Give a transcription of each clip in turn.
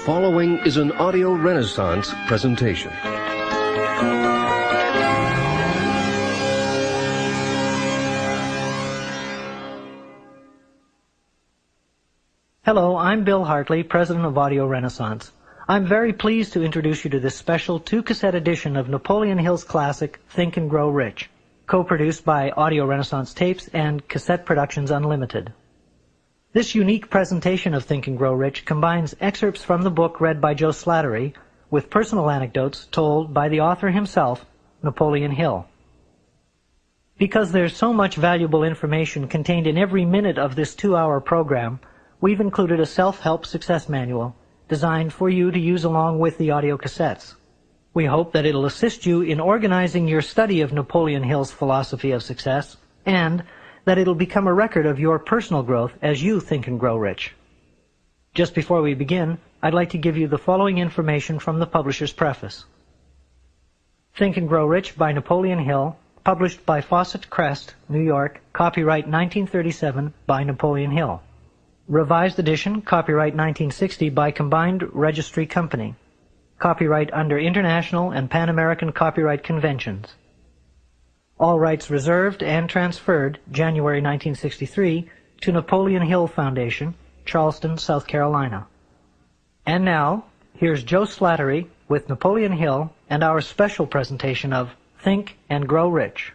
following is an Audio Renaissance presentation. Hello, I'm Bill Hartley, President of Audio Renaissance. I'm very pleased to introduce you to this special 2-cassette edition of Napoleon Hill's classic, Think and Grow Rich, co-produced by Audio Renaissance Tapes and Cassette Productions Unlimited. This unique presentation of Think and Grow Rich combines excerpts from the book read by Joe Slattery with personal anecdotes told by the author himself, Napoleon Hill. Because there's so much valuable information contained in every minute of this 2-hour program, we've included a self-help success manual designed for you to use along with the audio cassettes. We hope that it'll assist you in organizing your study of Napoleon Hill's philosophy of success, and that it'll become a record of your personal growth as you think and grow rich. Just before we begin, I'd like to give you the following information from the publisher's preface. Think and Grow Rich by Napoleon Hill, published by Fawcett Crest, New York, copyright 1937 by Napoleon Hill. Revised edition, copyright 1960 by Combined Registry Company. Copyright under International and Pan American Copyright Conventions. All rights reserved and transferred, January 1963, to Napoleon Hill Foundation, Charleston, South Carolina. And now, here's Joe Slattery with Napoleon Hill and our special presentation of Think and Grow Rich.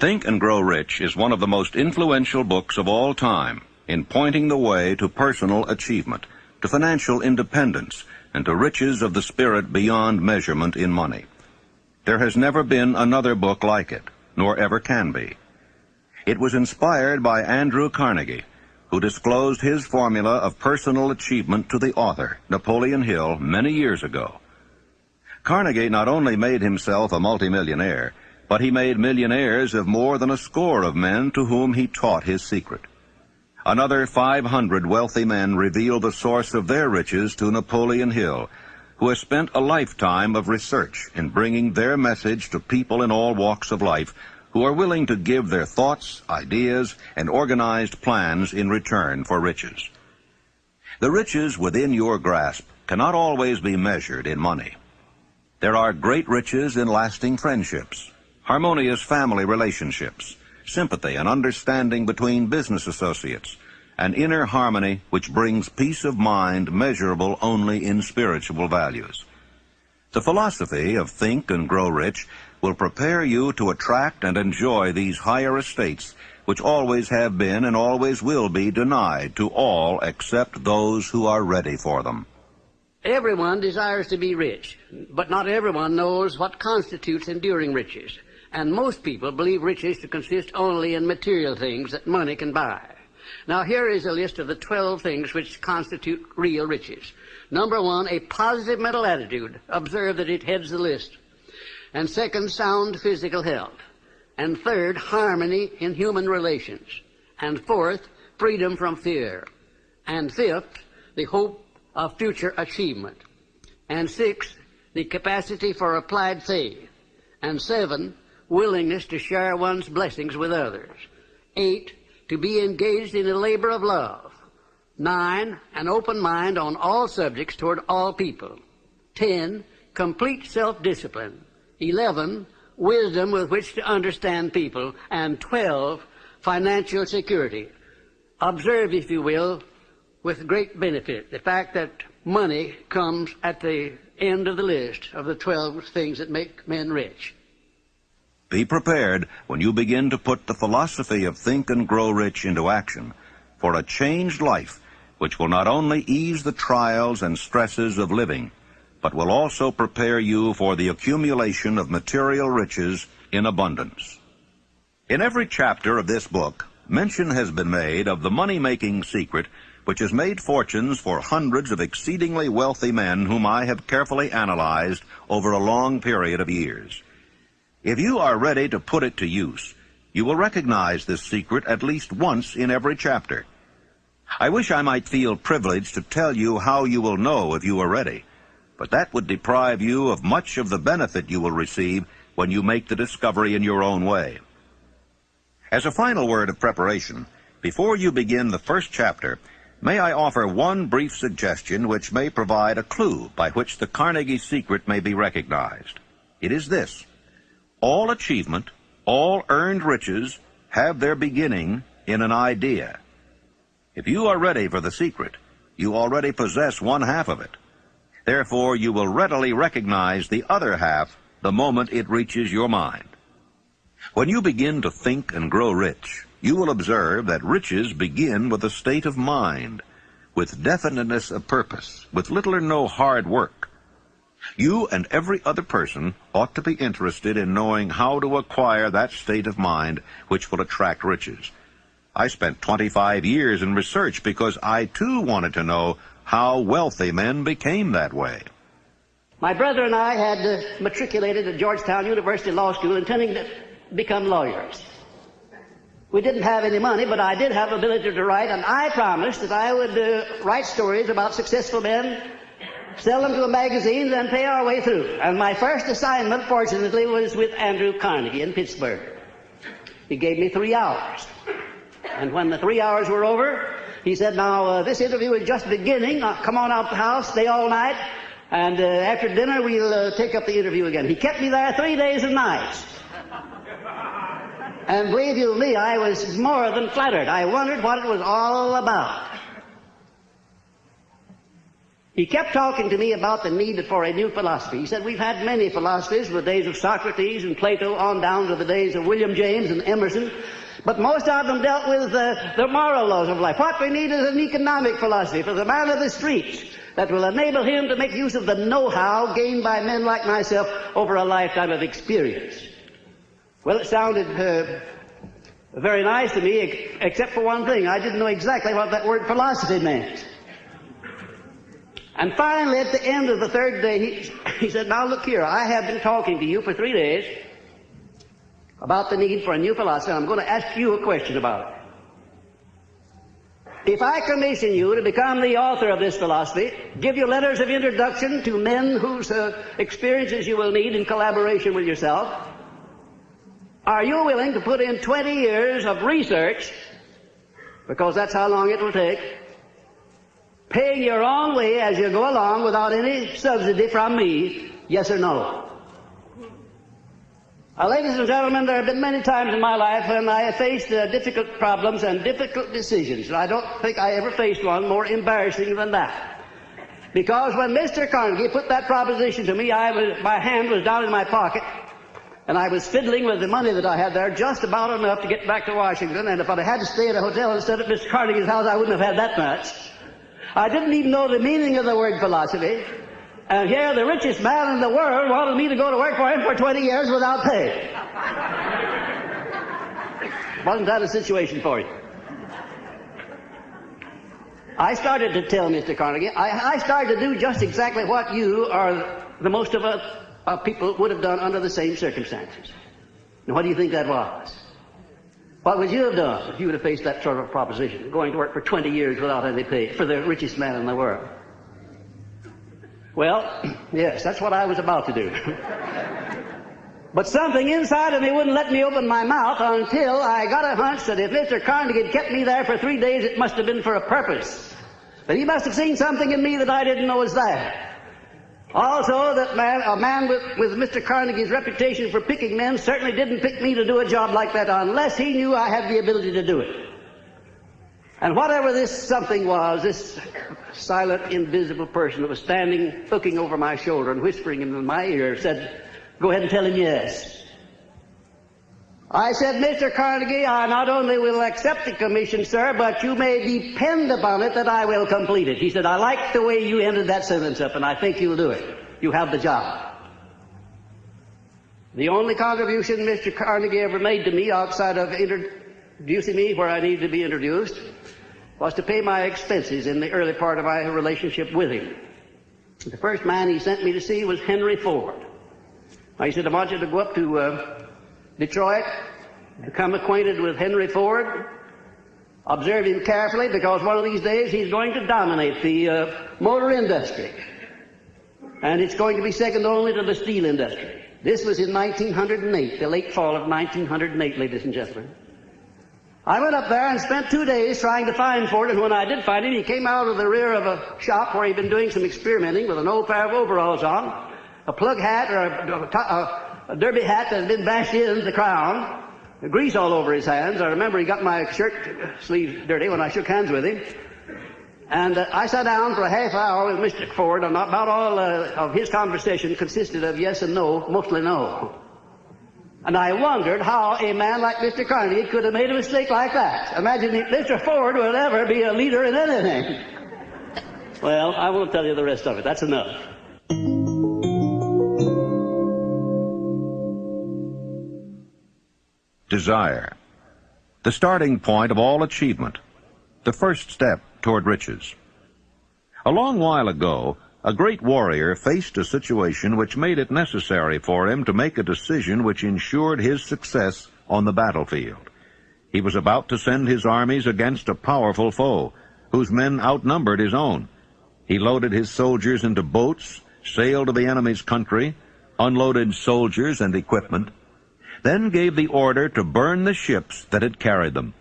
Think and Grow Rich is one of the most influential books of all time in pointing the way to personal achievement, to financial independence, and to riches of the spirit beyond measurement in money. There has never been another book like it, nor ever can be. It was inspired by Andrew Carnegie, who disclosed his formula of personal achievement to the author, Napoleon Hill, many years ago. Carnegie not only made himself a multimillionaire, but he made millionaires of more than a score of men to whom he taught his secret. Another 500 wealthy men revealed the source of their riches to Napoleon Hill, who has spent a lifetime of research in bringing their message to people in all walks of life who are willing to give their thoughts, ideas, and organized plans in return for riches. The riches within your grasp cannot always be measured in money. There are great riches in lasting friendships, harmonious family relationships, sympathy and understanding between business associates, and inner harmony which brings peace of mind measurable only in spiritual values. The philosophy of Think and Grow Rich will prepare you to attract and enjoy these higher estates which always have been and always will be denied to all except those who are ready for them. Everyone desires to be rich, but not everyone knows what constitutes enduring riches. And most people believe riches to consist only in material things that money can buy. Now here is a list of the 12 things which constitute real riches. Number 1, a positive mental attitude. Observe that it heads the list. And second, sound physical health. And third, harmony in human relations. And fourth, freedom from fear. And fifth, the hope of future achievement. And sixth, the capacity for applied faith. And 7, willingness to share one's blessings with others. 8, to be engaged in a labor of love. 9, an open mind on all subjects toward all people. 10, complete self-discipline. 11, wisdom with which to understand people. And 12, financial security. Observe, if you will, with great benefit, the fact that money comes at the end of the list of the 12 things that make men rich. Be prepared when you begin to put the philosophy of Think and Grow Rich into action for a changed life which will not only ease the trials and stresses of living, but will also prepare you for the accumulation of material riches in abundance. In every chapter of this book, mention has been made of the money-making secret which has made fortunes for hundreds of exceedingly wealthy men whom I have carefully analyzed over a long period of years. If you are ready to put it to use, you will recognize this secret at least once in every chapter. I wish I might feel privileged to tell you how you will know if you are ready. but that would deprive you of much of the benefit you will receive when you make the discovery in your own way. As a final word of preparation, before you begin the first chapter, may I offer one brief suggestion which may provide a clue by which the Carnegie secret may be recognized. It is this: all achievement, all earned riches have their beginning in an idea. If you are ready for the secret, you already possess one half of it. Therefore, you will readily recognize the other half the moment it reaches your mind. When you begin to think and grow rich, you will observe that riches begin with a state of mind, with definiteness of purpose, with little or no hard work. You and every other person ought to be interested in knowing how to acquire that state of mind which will attract riches. I spent 25 years in research because I too wanted to know how wealthy men became that way. My brother and I had matriculated at Georgetown University Law School intending to become lawyers. We didn't have any money, but I did have ability to write, and I promised that I would write stories about successful men, sell them to the magazines, and pay our way through. And my first assignment, fortunately, was with Andrew Carnegie in Pittsburgh. He gave me 3 hours. And when the 3 hours were over, he said, now, this interview is just beginning. Now, come on out the house, stay all night, and after dinner we'll take up the interview again. He kept me there 3 days and nights. And believe you me, I was more than flattered. I wondered what it was all about. He kept talking to me about the need for a new philosophy. He said, we've had many philosophies from the days of Socrates and Plato on down to the days of William James and Emerson, but most of them dealt with the moral laws of life. What we need is an economic philosophy for the man of the streets that will enable him to make use of the know-how gained by men like myself over a lifetime of experience. Well, it sounded very nice to me, except for one thing. I didn't know exactly what that word philosophy meant. And finally, at the end of the third day, he said, now look here, I have been talking to you for 3 days about the need for a new philosophy, and I'm going to ask you a question about it. If I commission you to become the author of this philosophy, give you letters of introduction to men whose experiences you will need in collaboration with yourself, are you willing to put in 20 years of research, because that's how long it will take, paying your own way as you go along without any subsidy from me, yes or no? Ladies and gentlemen, there have been many times in my life when I have faced difficult problems and difficult decisions, and I don't think I ever faced one more embarrassing than that. Because when Mr. Carnegie put that proposition to me, my hand was down in my pocket, and I was fiddling with the money that I had there just about enough to get back to Washington, and if I had to stay at a hotel instead of Mr. Carnegie's house, I wouldn't have had that much. I didn't even know the meaning of the word philosophy. And here the richest man in the world wanted me to go to work for him for 20 years without pay. Wasn't that a situation for you? I started to tell Mr. Carnegie, I started to do just exactly what you or the most of us people would have done under the same circumstances. And what do you think that was? What would you have done if you would have faced that sort of proposition, going to work for 20 years without any pay for the richest man in the world? Well, yes, that's what I was about to do. But something inside of me wouldn't let me open my mouth until I got a hunch that if Mr. Carnegie had kept me there for 3 days, it must have been for a purpose. That he must have seen something in me that I didn't know was there. Also, that a man with Mr. Carnegie's reputation for picking men certainly didn't pick me to do a job like that unless he knew I had the ability to do it. And whatever this something was, this silent, invisible person that was standing, looking over my shoulder and whispering in my ear, said, go ahead and tell him yes. I said, Mr. Carnegie, I not only will accept the commission, sir, but you may depend upon it that I will complete it. He said, I like the way you ended that sentence up, and I think you'll do it. You have the job. The only contribution Mr. Carnegie ever made to me outside of introducing me where I needed to be introduced was to pay my expenses in the early part of my relationship with him. The first man he sent me to see was Henry Ford. He said, I want you to go up to Detroit, become acquainted with Henry Ford, observe him carefully, because one of these days he's going to dominate the motor industry. And it's going to be second only to the steel industry. This was in 1908, the late fall of 1908, ladies and gentlemen. I went up there and spent 2 days trying to find Ford, and when I did find him, he came out of the rear of a shop where he'd been doing some experimenting with an old pair of overalls on, a plug hat or a derby hat that had been bashed in the crown, grease all over his hands. I remember he got my shirt sleeves dirty when I shook hands with him. And I sat down for a half hour with Mr. Ford, and about all of his conversation consisted of yes and no, mostly no. And I wondered how a man like Mr. Carnegie could have made a mistake like that. Imagine if Mr. Ford would ever be a leader in anything. Well, I won't tell you the rest of it. That's enough. Desire. The starting point of all achievement. The first step toward riches. A long while ago, a great warrior faced a situation which made it necessary for him to make a decision which ensured his success on the battlefield. He was about to send his armies against a powerful foe, whose men outnumbered his own. He loaded his soldiers into boats, sailed to the enemy's country, unloaded soldiers and equipment, then gave the order to burn the ships that had carried them.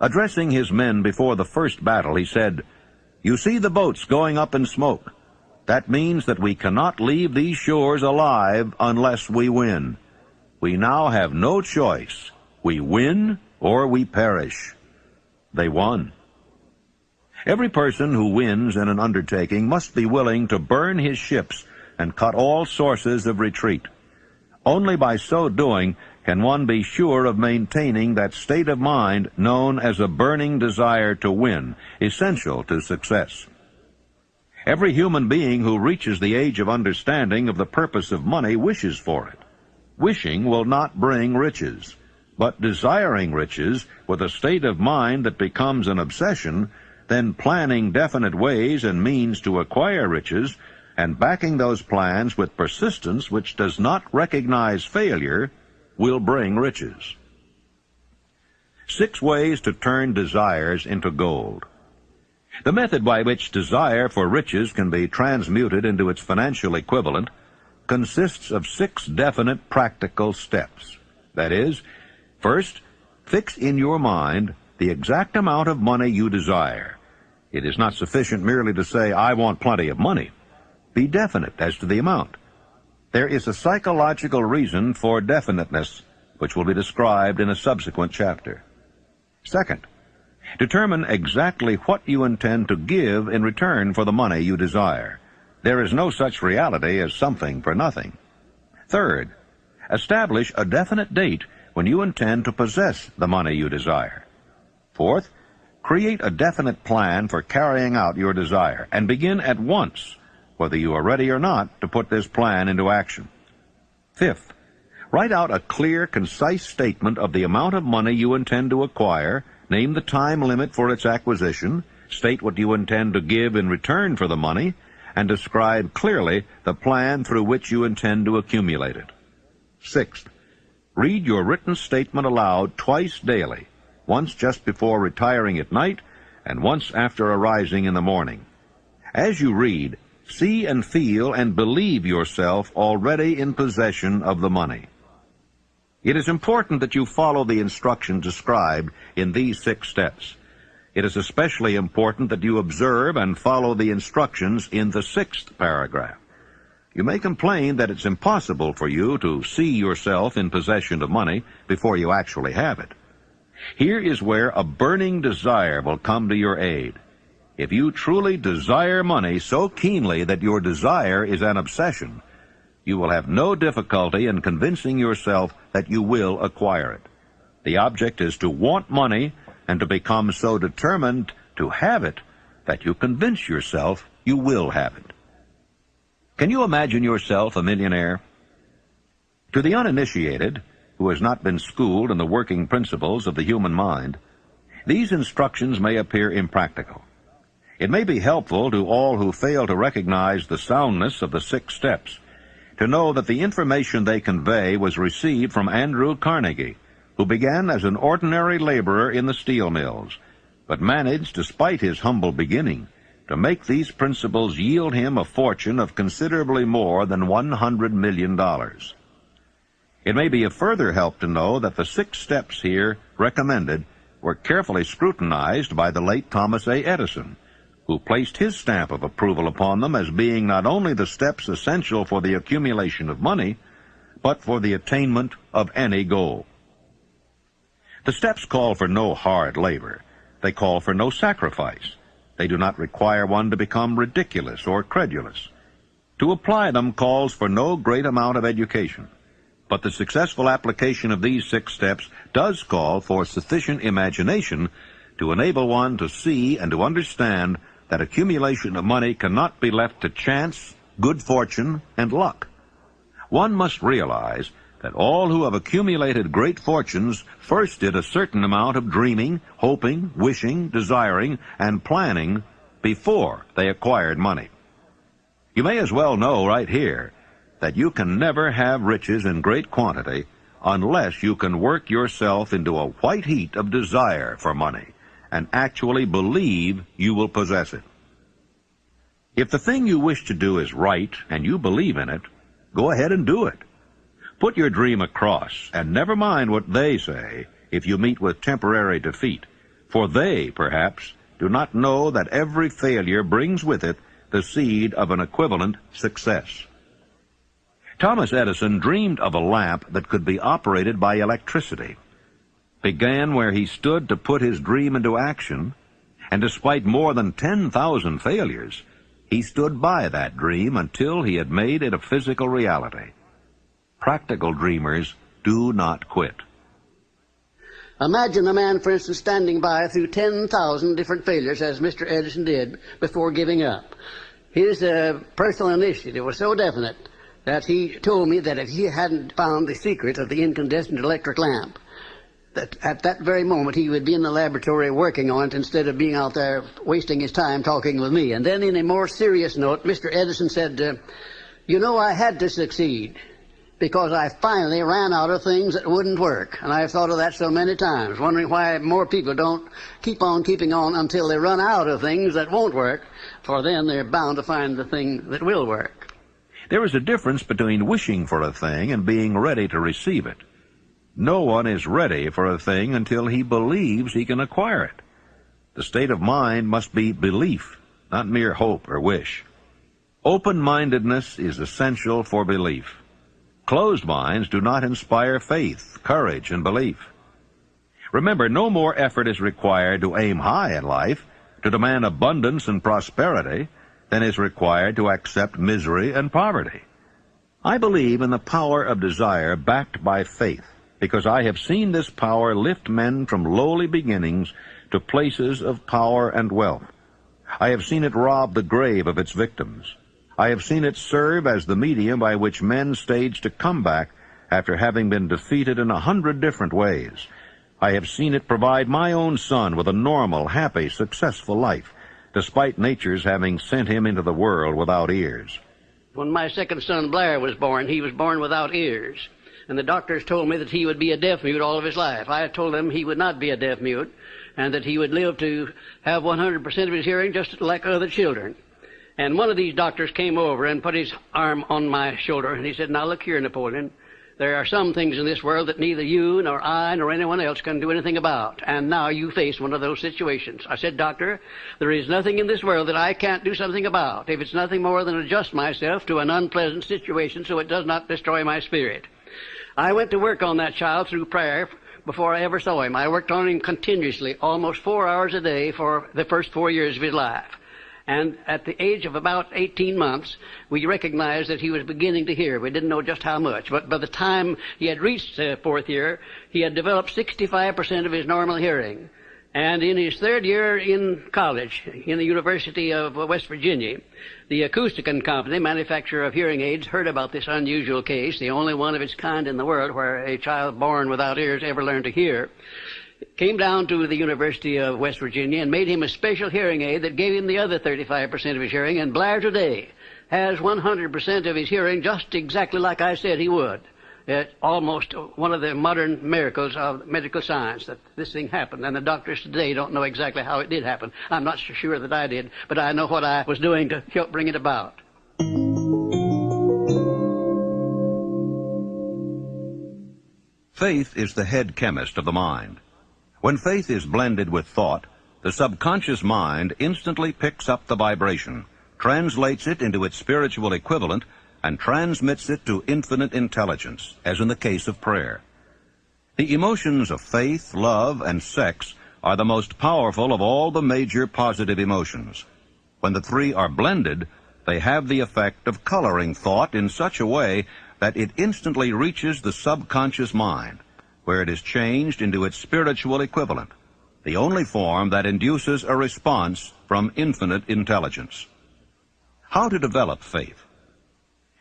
Addressing his men before the first battle, he said, "You see the boats going up in smoke. That means that we cannot leave these shores alive unless we win. We now have no choice. We win or we perish." They won. Every person who wins in an undertaking must be willing to burn his ships and cut all sources of retreat. Only by so doing can one be sure of maintaining that state of mind known as a burning desire to win, essential to success. Every human being who reaches the age of understanding of the purpose of money wishes for it. Wishing will not bring riches, but desiring riches with a state of mind that becomes an obsession, then planning definite ways and means to acquire riches, and backing those plans with persistence which does not recognize failure, will bring riches. 6 ways to turn desires into gold. The method by which desire for riches can be transmuted into its financial equivalent consists of 6 definite practical steps. That is, first, fix in your mind the exact amount of money you desire. It is not sufficient merely to say, "I want plenty of money." Be definite as to the amount. There is a psychological reason for definiteness, which will be described in a subsequent chapter. Second, determine exactly what you intend to give in return for the money you desire. There is no such reality as something for nothing. Third, establish a definite date when you intend to possess the money you desire. Fourth, create a definite plan for carrying out your desire, and begin at once, whether you are ready or not, to put this plan into action. Fifth, write out a clear, concise statement of the amount of money you intend to acquire, name the time limit for its acquisition, state what you intend to give in return for the money, and describe clearly the plan through which you intend to accumulate it. Sixth, read your written statement aloud twice daily, once just before retiring at night and once after arising in the morning. As you read, see and feel and believe yourself already in possession of the money. It is important that you follow the instructions described in these 6 steps. It is especially important that you observe and follow the instructions in the 6th paragraph. You may complain that it's impossible for you to see yourself in possession of money before you actually have it. Here is where a burning desire will come to your aid. If you truly desire money so keenly that your desire is an obsession, you will have no difficulty in convincing yourself that you will acquire it. The object is to want money and to become so determined to have it that you convince yourself you will have it. Can you imagine yourself a millionaire? To the uninitiated, who has not been schooled in the working principles of the human mind, these instructions may appear impractical. It may be helpful to all who fail to recognize the soundness of the 6 steps to know that the information they convey was received from Andrew Carnegie, who began as an ordinary laborer in the steel mills, but managed, despite his humble beginning, to make these principles yield him a fortune of considerably more than $100 million. It may be a further help to know that the 6 steps here recommended were carefully scrutinized by the late Thomas A. Edison, who placed his stamp of approval upon them as being not only the steps essential for the accumulation of money, but for the attainment of any goal. The steps call for no hard labor. They call for no sacrifice. They do not require one to become ridiculous or credulous. To apply them calls for no great amount of education. But the successful application of these 6 steps does call for sufficient imagination to enable one to see and to understand that accumulation of money cannot be left to chance, good fortune, and luck. One must realize that all who have accumulated great fortunes first did a certain amount of dreaming, hoping, wishing, desiring, and planning before they acquired money. You may as well know right here that you can never have riches in great quantity unless you can work yourself into a white heat of desire for money and actually believe you will possess it. If the thing you wish to do is right and you believe in it, go ahead and do it. Put your dream across, and never mind what they say if you meet with temporary defeat, for they, perhaps, do not know that every failure brings with it the seed of an equivalent success. Thomas Edison dreamed of a lamp that could be operated by electricity, began where he stood to put his dream into action, and despite more than 10,000 failures, he stood by that dream until he had made it a physical reality. Practical dreamers do not quit. Imagine a man, for instance, standing by through 10,000 different failures, as Mr. Edison did, before giving up. His personal initiative was so definite that he told me that if he hadn't found the secret of the incandescent electric lamp, that at that very moment he would be in the laboratory working on it instead of being out there wasting his time talking with me. And then in a more serious note, Mr. Edison said, you know, I had to succeed because I finally ran out of things that wouldn't work. And I've thought of that so many times, wondering why more people don't keep on keeping on until they run out of things that won't work, for then they're bound to find the thing that will work. There is a difference between wishing for a thing and being ready to receive it. No one is ready for a thing until he believes he can acquire it. The state of mind must be belief, not mere hope or wish. Open-mindedness is essential for belief. Closed minds do not inspire faith, courage, and belief. Remember, no more effort is required to aim high in life, to demand abundance and prosperity, than is required to accept misery and poverty. I believe in the power of desire backed by faith, because I have seen this power lift men from lowly beginnings to places of power and wealth. I have seen it rob the grave of its victims. I have seen it serve as the medium by which men staged a comeback after having been defeated in 100 different ways. I have seen it provide my own son with a normal, happy, successful life, despite nature's having sent him into the world without ears. When my second son, Blair, was born, he was born without ears. And the doctors told me that he would be a deaf mute all of his life. I told them he would not be a deaf mute, and that he would live to have 100% of his hearing just like other children. And one of these doctors came over and put his arm on my shoulder, and he said, now look here, Napoleon, there are some things in this world that neither you nor I nor anyone else can do anything about, and now you face one of those situations. I said, Doctor, there is nothing in this world that I can't do something about, if it's nothing more than adjust myself to an unpleasant situation so it does not destroy my spirit. I went to work on that child through prayer before I ever saw him. I worked on him continuously, almost 4 hours a day for the first 4 years of his life. And at the age of about 18 months, we recognized that he was beginning to hear. We didn't know just how much. But by the time he had reached the 4th year, he had developed 65% of his normal hearing. And in his 3rd year in college, in the University of West Virginia, the Acousticon Company, manufacturer of hearing aids, heard about this unusual case, the only one of its kind in the world where a child born without ears ever learned to hear. Came down to the University of West Virginia and made him a special hearing aid that gave him the other 35% of his hearing, and Blair today has 100% of his hearing just exactly like I said he would. It's almost one of the modern miracles of medical science that this thing happened. And the doctors today don't know exactly how it did happen. I'm not so sure that I did, but I know what I was doing to help bring it about. Faith is the head chemist of the mind. When faith is blended with thought, the subconscious mind instantly picks up the vibration, translates it into its spiritual equivalent, and transmits it to infinite intelligence, as in the case of prayer. The emotions of faith, love, and sex are the most powerful of all the major positive emotions. When the three are blended, they have the effect of coloring thought in such a way that it instantly reaches the subconscious mind, where it is changed into its spiritual equivalent, the only form that induces a response from infinite intelligence. How to develop faith?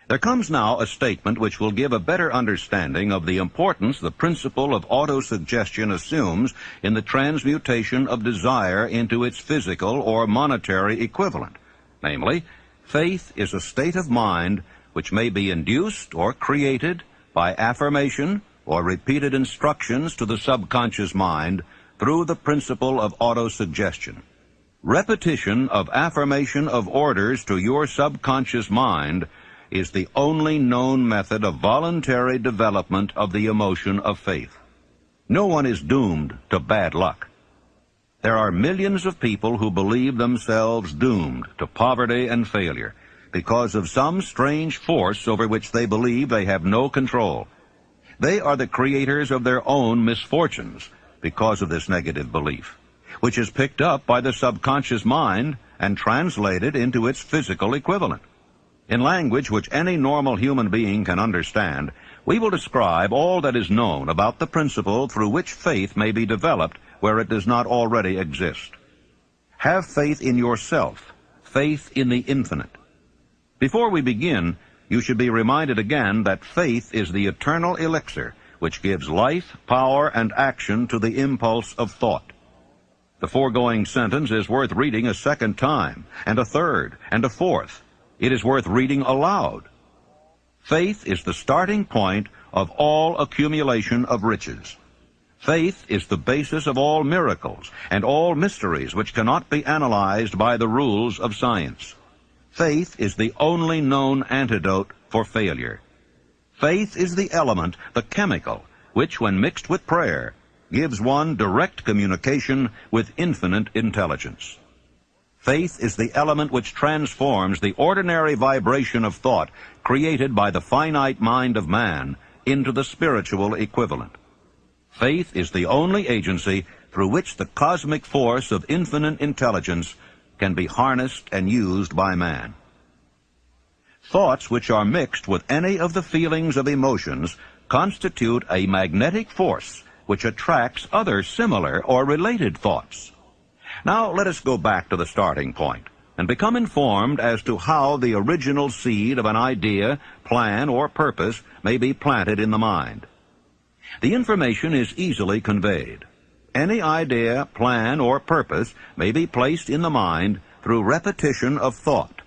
There comes now a statement which will give a better understanding of the importance the principle of autosuggestion assumes in the transmutation of desire into its physical or monetary equivalent. Namely, faith is a state of mind which may be induced or created by affirmation or repeated instructions to the subconscious mind through the principle of autosuggestion. Repetition of affirmation of orders to your subconscious mind is the only known method of voluntary development of the emotion of faith. No one is doomed to bad luck. There are millions of people who believe themselves doomed to poverty and failure because of some strange force over which they believe they have no control. They are the creators of their own misfortunes because of this negative belief, which is picked up by the subconscious mind and translated into its physical equivalent. In language which any normal human being can understand, we will describe all that is known about the principle through which faith may be developed where it does not already exist. Have faith in yourself, faith in the infinite. Before we begin, you should be reminded again that faith is the eternal elixir which gives life, power, and action to the impulse of thought. The foregoing sentence is worth reading a second time, and a third, and a fourth. It is worth reading aloud. Faith is the starting point of all accumulation of riches. Faith is the basis of all miracles and all mysteries which cannot be analyzed by the rules of science. Faith is the only known antidote for failure. Faith is the element, the chemical, which, when mixed with prayer, gives one direct communication with infinite intelligence. Faith is the element which transforms the ordinary vibration of thought created by the finite mind of man into the spiritual equivalent. Faith is the only agency through which the cosmic force of infinite intelligence can be harnessed and used by man. Thoughts which are mixed with any of the feelings of emotions constitute a magnetic force which attracts other similar or related thoughts. Now let us go back to the starting point and become informed as to how the original seed of an idea, plan, or purpose may be planted in the mind. The information is easily conveyed. Any idea, plan, or purpose may be placed in the mind through repetition of thought.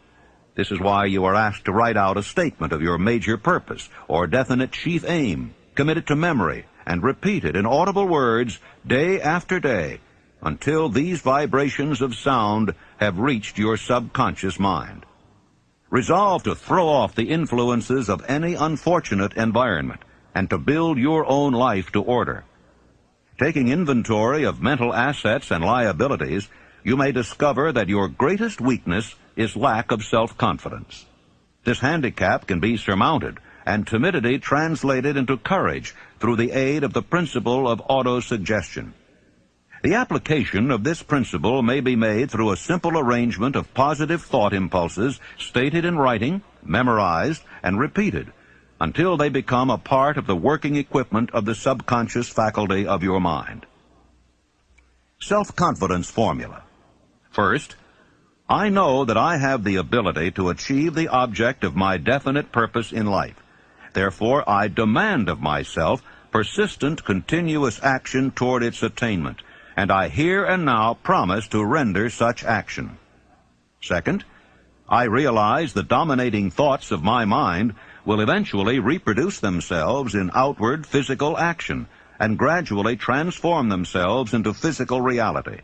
This is why you are asked to write out a statement of your major purpose or definite chief aim, commit it to memory, and repeat it in audible words day after day, until these vibrations of sound have reached your subconscious mind. Resolve to throw off the influences of any unfortunate environment and to build your own life to order. Taking inventory of mental assets and liabilities, you may discover that your greatest weakness is lack of self-confidence. This handicap can be surmounted and timidity translated into courage through the aid of the principle of autosuggestion. The application of this principle may be made through a simple arrangement of positive thought impulses stated in writing, memorized, and repeated until they become a part of the working equipment of the subconscious faculty of your mind. Self-confidence formula. First, I know that I have the ability to achieve the object of my definite purpose in life. Therefore, I demand of myself persistent, continuous action toward its attainment, and I here and now promise to render such action. Second, I realize the dominating thoughts of my mind will eventually reproduce themselves in outward physical action and gradually transform themselves into physical reality.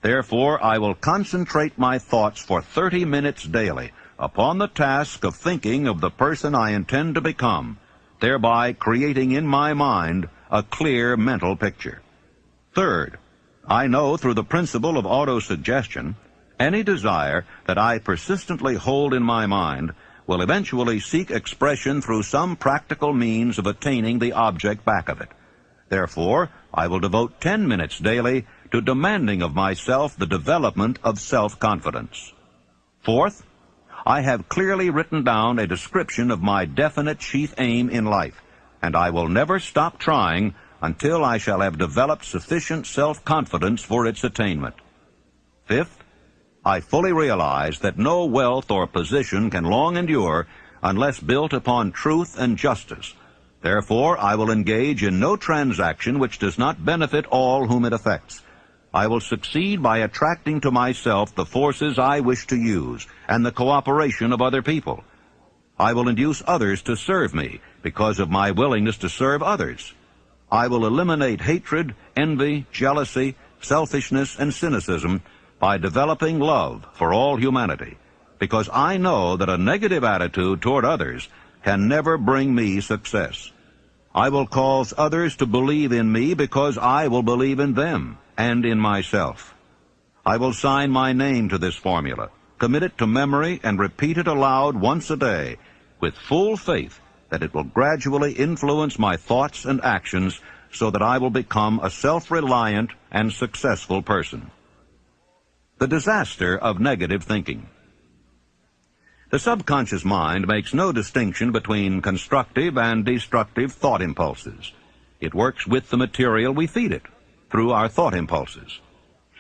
Therefore, I will concentrate my thoughts for 30 minutes daily upon the task of thinking of the person I intend to become, thereby creating in my mind a clear mental picture. Third, I know through the principle of autosuggestion, any desire that I persistently hold in my mind will eventually seek expression through some practical means of attaining the object back of it. Therefore, I will devote 10 minutes daily to demanding of myself the development of self-confidence. Fourth, I have clearly written down a description of my definite chief aim in life, and I will never stop trying until I shall have developed sufficient self-confidence for its attainment. Fifth, I fully realize that no wealth or position can long endure unless built upon truth and justice. Therefore, I will engage in no transaction which does not benefit all whom it affects. I will succeed by attracting to myself the forces I wish to use and the cooperation of other people. I will induce others to serve me because of my willingness to serve others. I will eliminate hatred, envy, jealousy, selfishness, and cynicism by developing love for all humanity, because I know that a negative attitude toward others can never bring me success. I will cause others to believe in me because I will believe in them and in myself. I will sign my name to this formula, commit it to memory, and repeat it aloud once a day, with full faith that it will gradually influence my thoughts and actions so that I will become a self-reliant and successful person. The disaster of negative thinking. The subconscious mind makes no distinction between constructive and destructive thought impulses. It works with the material we feed it, through our thought impulses.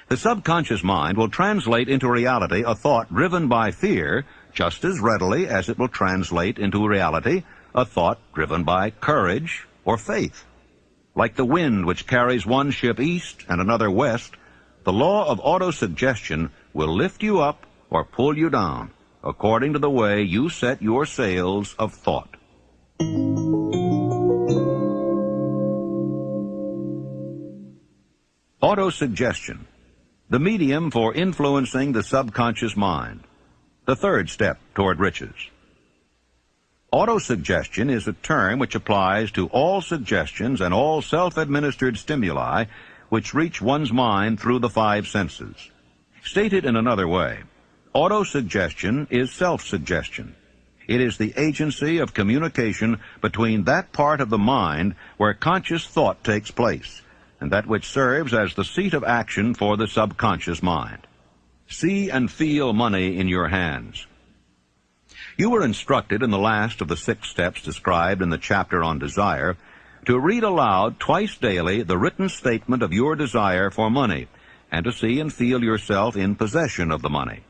The subconscious mind will translate into reality a thought driven by fear just as readily as it will translate into reality a thought driven by courage or faith. Like the wind which carries one ship east and another west, the law of autosuggestion will lift you up or pull you down according to the way you set your sails of thought. Autosuggestion, the medium for influencing the subconscious mind, the third step toward riches. Autosuggestion is a term which applies to all suggestions and all self-administered stimuli which reach one's mind through the five senses. Stated in another way, autosuggestion is self-suggestion. It is the agency of communication between that part of the mind where conscious thought takes place, and that which serves as the seat of action for the subconscious mind. See and feel money in your hands. You were instructed in the last of the 6 steps described in the chapter on desire to read aloud twice daily the written statement of your desire for money, and to see and feel yourself in possession of the money.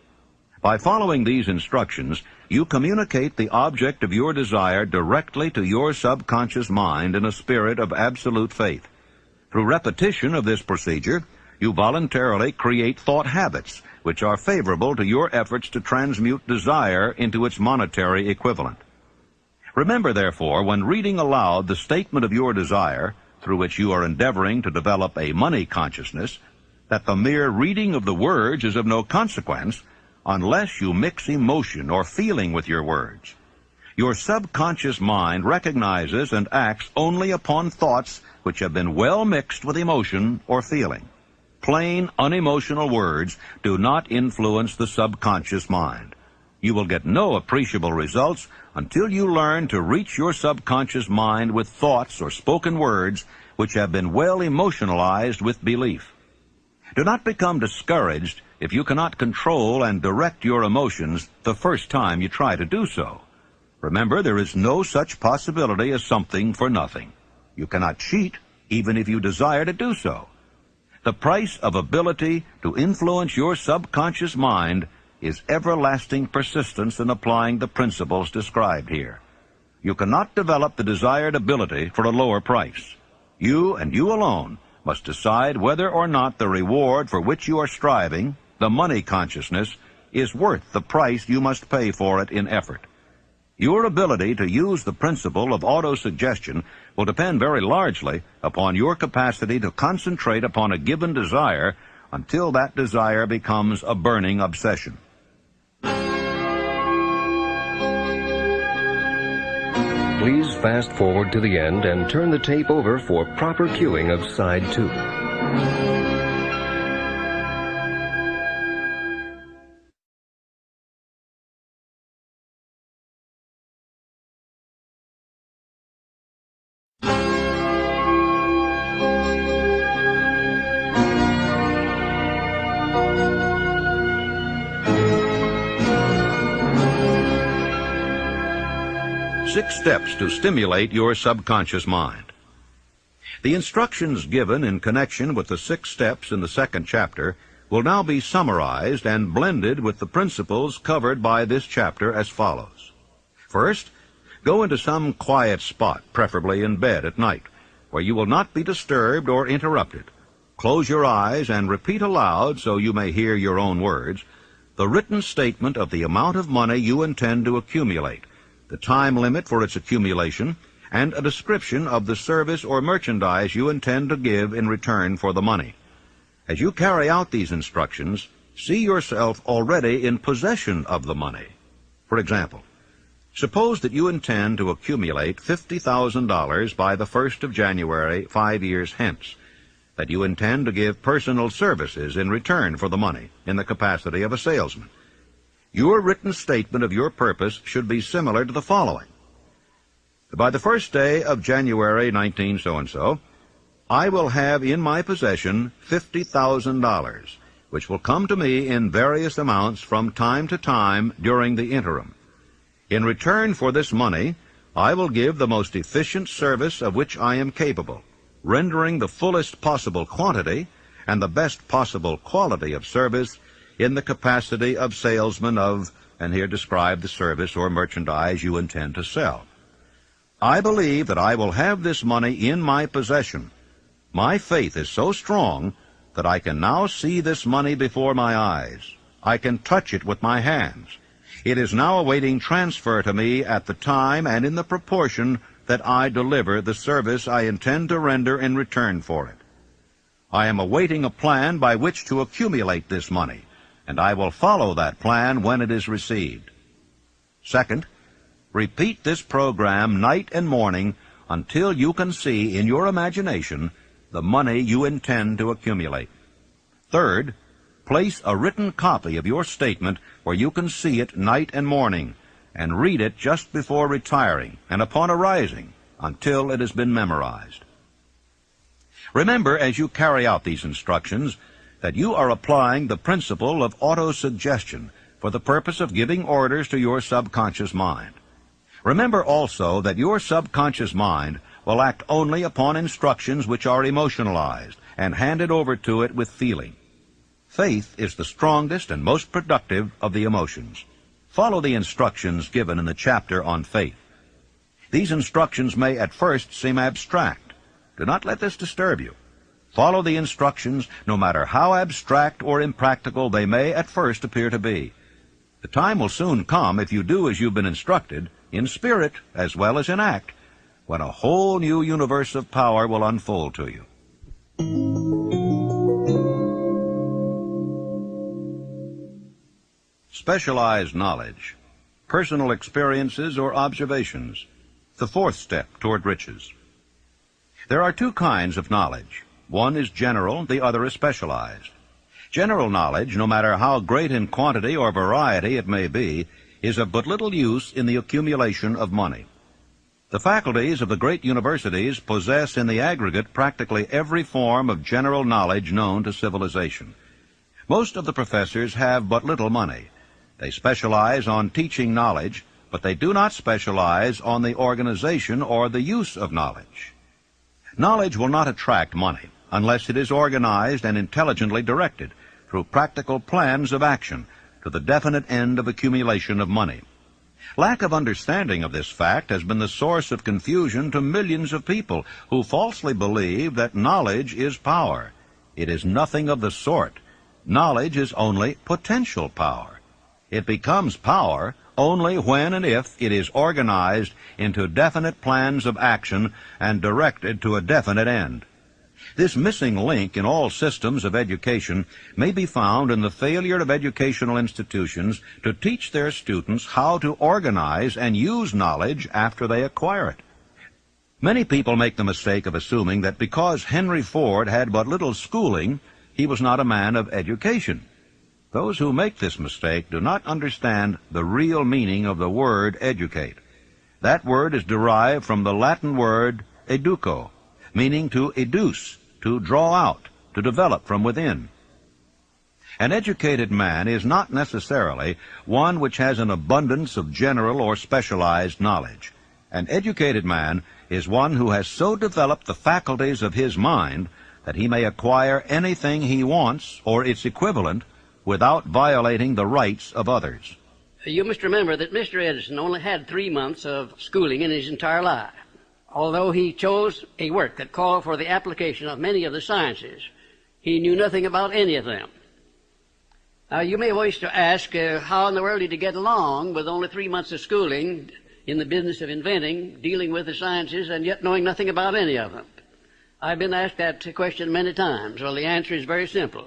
By following these instructions, you communicate the object of your desire directly to your subconscious mind in a spirit of absolute faith. Through repetition of this procedure, you voluntarily create thought habits which are favorable to your efforts to transmute desire into its monetary equivalent. Remember, therefore, when reading aloud the statement of your desire, through which you are endeavoring to develop a money consciousness, that the mere reading of the words is of no consequence unless you mix emotion or feeling with your words. Your subconscious mind recognizes and acts only upon thoughts which have been well mixed with emotion or feeling. Plain, unemotional words do not influence the subconscious mind. You will get no appreciable results until you learn to reach your subconscious mind with thoughts or spoken words which have been well emotionalized with belief. Do not become discouraged if you cannot control and direct your emotions the first time you try to do so. Remember, there is no such possibility as something for nothing. You cannot cheat even if you desire to do so. The price of ability to influence your subconscious mind is everlasting persistence in applying the principles described here. You cannot develop the desired ability for a lower price. You and you alone must decide whether or not the reward for which you are striving, the money consciousness, is worth the price you must pay for it in effort. Your ability to use the principle of autosuggestion will depend very largely upon your capacity to concentrate upon a given desire until that desire becomes a burning obsession. Please fast forward to the end and turn the tape over for proper cueing of side 2. Six steps to stimulate your subconscious mind. The instructions given in connection with the 6 steps in the 2nd chapter will now be summarized and blended with the principles covered by this chapter as follows. First, go into some quiet spot, preferably in bed at night, where you will not be disturbed or interrupted. Close your eyes and repeat aloud, so you may hear your own words, the written statement of the amount of money you intend to accumulate, the time limit for its accumulation, and a description of the service or merchandise you intend to give in return for the money. As you carry out these instructions, see yourself already in possession of the money. For example, suppose that you intend to accumulate $50,000 by the 1st of January 5 years hence, that you intend to give personal services in return for the money in the capacity of a salesman. Your written statement of your purpose should be similar to the following. By the 1st day of January 19 so-and-so, I will have in my possession $50,000, which will come to me in various amounts from time to time during the interim. In return for this money, I will give the most efficient service of which I am capable, rendering the fullest possible quantity and the best possible quality of service in the capacity of salesman of, and here describe the service or merchandise you intend to sell. I believe that I will have this money in my possession. My faith is so strong that I can now see this money before my eyes. I can touch it with my hands. It is now awaiting transfer to me at the time and in the proportion that I deliver the service I intend to render in return for it. I am awaiting a plan by which to accumulate this money, and I will follow that plan when it is received. Second, repeat this program night and morning until you can see in your imagination the money you intend to accumulate. Third, place a written copy of your statement where you can see it night and morning, and read it just before retiring and upon arising until it has been memorized. Remember, as you carry out these instructions, that you are applying the principle of autosuggestion for the purpose of giving orders to your subconscious mind. Remember also that your subconscious mind will act only upon instructions which are emotionalized and handed over to it with feeling. Faith is the strongest and most productive of the emotions. Follow the instructions given in the chapter on faith. These instructions may at first seem abstract. Do not let this disturb you. Follow the instructions, no matter how abstract or impractical they may at first appear to be. The time will soon come, if you do as you've been instructed, in spirit as well as in act, when a whole new universe of power will unfold to you. Specialized knowledge, personal experiences or observations, the 4th step toward riches. There are 2 kinds of knowledge. One is general, the other is specialized. General knowledge, no matter how great in quantity or variety it may be, is of but little use in the accumulation of money. The faculties of the great universities possess in the aggregate practically every form of general knowledge known to civilization. Most of the professors have but little money. They specialize on teaching knowledge, but they do not specialize on the organization or the use of knowledge. Knowledge will not attract money unless it is organized and intelligently directed through practical plans of action to the definite end of accumulation of money. Lack of understanding of this fact has been the source of confusion to millions of people who falsely believe that knowledge is power. It is nothing of the sort. Knowledge is only potential power. It becomes power only when and if it is organized into definite plans of action and directed to a definite end. This missing link in all systems of education may be found in the failure of educational institutions to teach their students how to organize and use knowledge after they acquire it. Many people make the mistake of assuming that because Henry Ford had but little schooling, he was not a man of education. Those who make this mistake do not understand the real meaning of the word educate. That word is derived from the Latin word educo, meaning to educe, to draw out, to develop from within. An educated man is not necessarily one which has an abundance of general or specialized knowledge. An educated man is one who has so developed the faculties of his mind that he may acquire anything he wants or its equivalent without violating the rights of others. You must remember that Mr. Edison only had 3 months of schooling in his entire life. Although he chose a work that called for the application of many of the sciences, he knew nothing about any of them. Now, you may wish to ask how in the world did he get along with only 3 months of schooling in the business of inventing, dealing with the sciences, and yet knowing nothing about any of them. I've been asked that question many times. Well, the answer is very simple.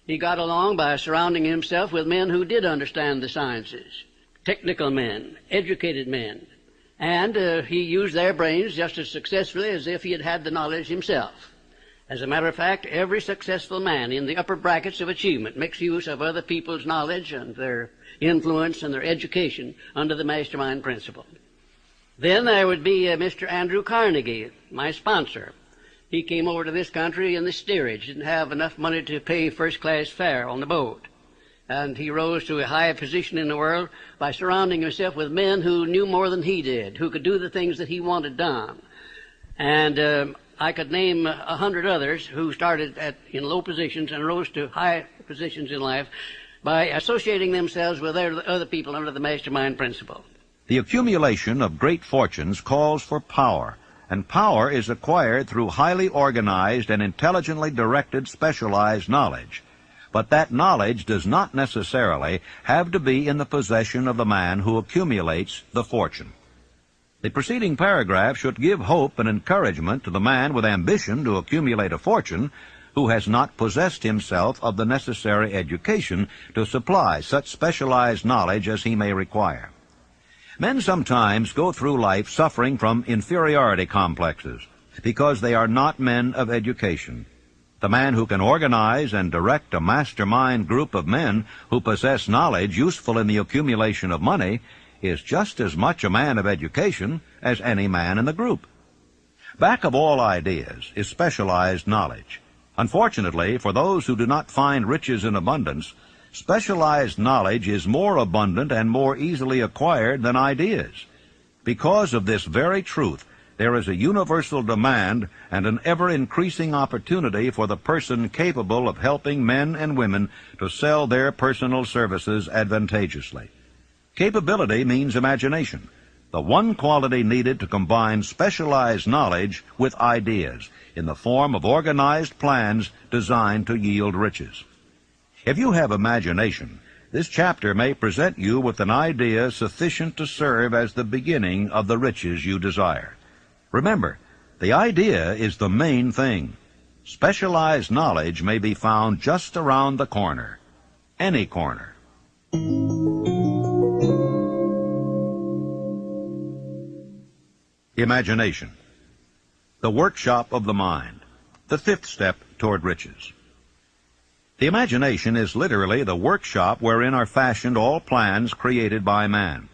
He got along by surrounding himself with men who did understand the sciences, technical men, educated men, and he used their brains just as successfully as if he had had the knowledge himself. As a matter of fact, every successful man in the upper brackets of achievement makes use of other people's knowledge and their influence and their education under the mastermind principle. Then there would be Mr. Andrew Carnegie, my sponsor. He came over to this country in the steerage, didn't have enough money to pay first-class fare on the boat. And he rose to a high position in the world by surrounding himself with men who knew more than he did, who could do the things that he wanted done. And I could name 100 others who started in low positions and rose to high positions in life by associating themselves with other people under the mastermind principle. The accumulation of great fortunes calls for power, and power is acquired through highly organized and intelligently directed specialized knowledge. But that knowledge does not necessarily have to be in the possession of the man who accumulates the fortune. The preceding paragraph should give hope and encouragement to the man with ambition to accumulate a fortune who has not possessed himself of the necessary education to supply such specialized knowledge as he may require. Men sometimes go through life suffering from inferiority complexes because they are not men of education. The man who can organize and direct a mastermind group of men who possess knowledge useful in the accumulation of money is just as much a man of education as any man in the group. Back of all ideas is specialized knowledge. Unfortunately, for those who do not find riches in abundance, specialized knowledge is more abundant and more easily acquired than ideas. Because of this very truth, there is a universal demand and an ever-increasing opportunity for the person capable of helping men and women to sell their personal services advantageously. Capability means imagination, the one quality needed to combine specialized knowledge with ideas in the form of organized plans designed to yield riches. If you have imagination, this chapter may present you with an idea sufficient to serve as the beginning of the riches you desire. Remember, the idea is the main thing. Specialized knowledge may be found just around the corner, any corner. Imagination, the workshop of the mind, the fifth step toward riches. The imagination is literally the workshop wherein are fashioned all plans created by man.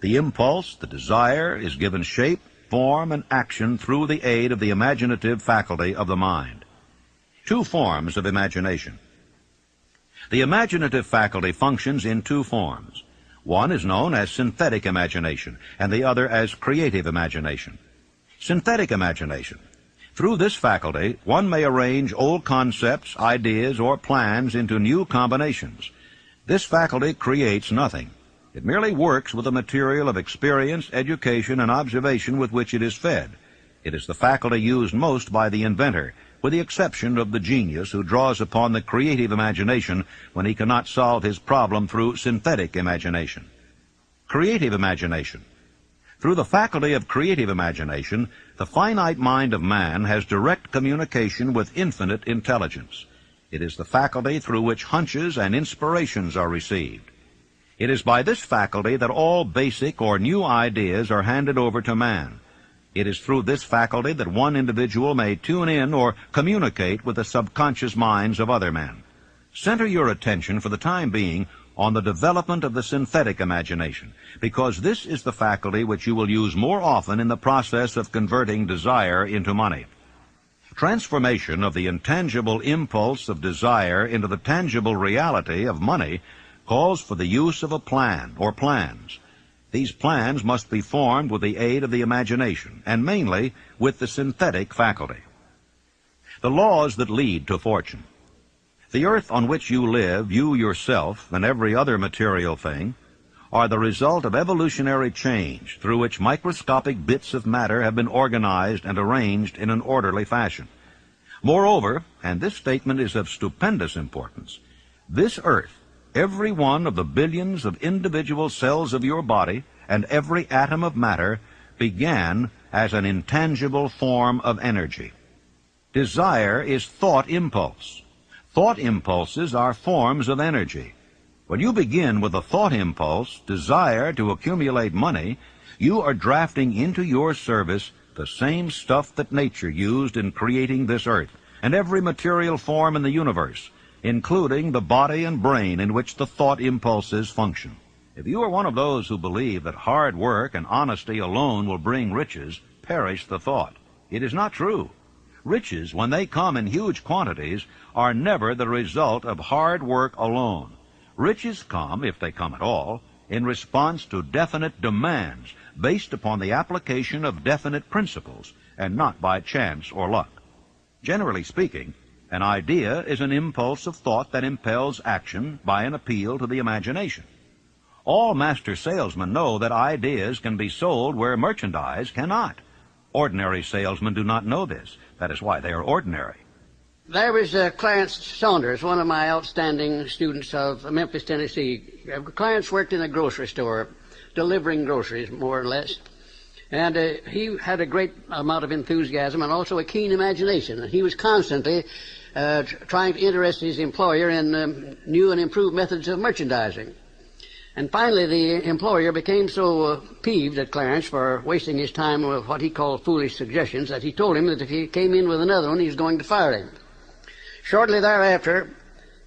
The impulse, the desire, is given shape, form, and action through the aid of the imaginative faculty of the mind. Two forms of imagination. The imaginative faculty functions in two forms. One is known as synthetic imagination, and the other as creative imagination. Synthetic imagination. Through this faculty, one may arrange old concepts, ideas, or plans into new combinations. This faculty creates nothing. It merely works with the material of experience, education, and observation with which it is fed. It is the faculty used most by the inventor, with the exception of the genius who draws upon the creative imagination when he cannot solve his problem through synthetic imagination. Creative imagination. Through the faculty of creative imagination, the finite mind of man has direct communication with infinite intelligence. It is the faculty through which hunches and inspirations are received. It is by this faculty that all basic or new ideas are handed over to man. It is through this faculty that one individual may tune in or communicate with the subconscious minds of other men. Center your attention for the time being on the development of the synthetic imagination, because this is the faculty which you will use more often in the process of converting desire into money. Transformation of the intangible impulse of desire into the tangible reality of money calls for the use of a plan or plans. These plans must be formed with the aid of the imagination, and mainly with the synthetic faculty. The laws that lead to fortune. The earth on which you live, you yourself, and every other material thing, are the result of evolutionary change through which microscopic bits of matter have been organized and arranged in an orderly fashion. Moreover, and this statement is of stupendous importance, this earth, every one of the billions of individual cells of your body, and every atom of matter, began as an intangible form of energy. Desire is thought impulse. Thought impulses are forms of energy. When you begin with a thought impulse, desire to accumulate money, you are drafting into your service the same stuff that nature used in creating this earth and every material form in the universe, including the body and brain in which the thought impulses function. If you are one of those who believe that hard work and honesty alone will bring riches, perish the thought. It is not true. Riches, when they come in huge quantities, are never the result of hard work alone. Riches come, if they come at all, in response to definite demands based upon the application of definite principles, and not by chance or luck. Generally speaking, an idea is an impulse of thought that impels action by an appeal to the imagination. All master salesmen know that ideas can be sold where merchandise cannot. Ordinary salesmen do not know this. That is why they are ordinary. There was Clarence Saunders, one of my outstanding students of Memphis, Tennessee. Clarence worked in a grocery store, delivering groceries, more or less. And he had a great amount of enthusiasm and also a keen imagination. And he was constantly trying to interest his employer in new and improved methods of merchandising. And finally, the employer became so peeved at Clarence for wasting his time with what he called foolish suggestions that he told him that if he came in with another one, he was going to fire him. Shortly thereafter,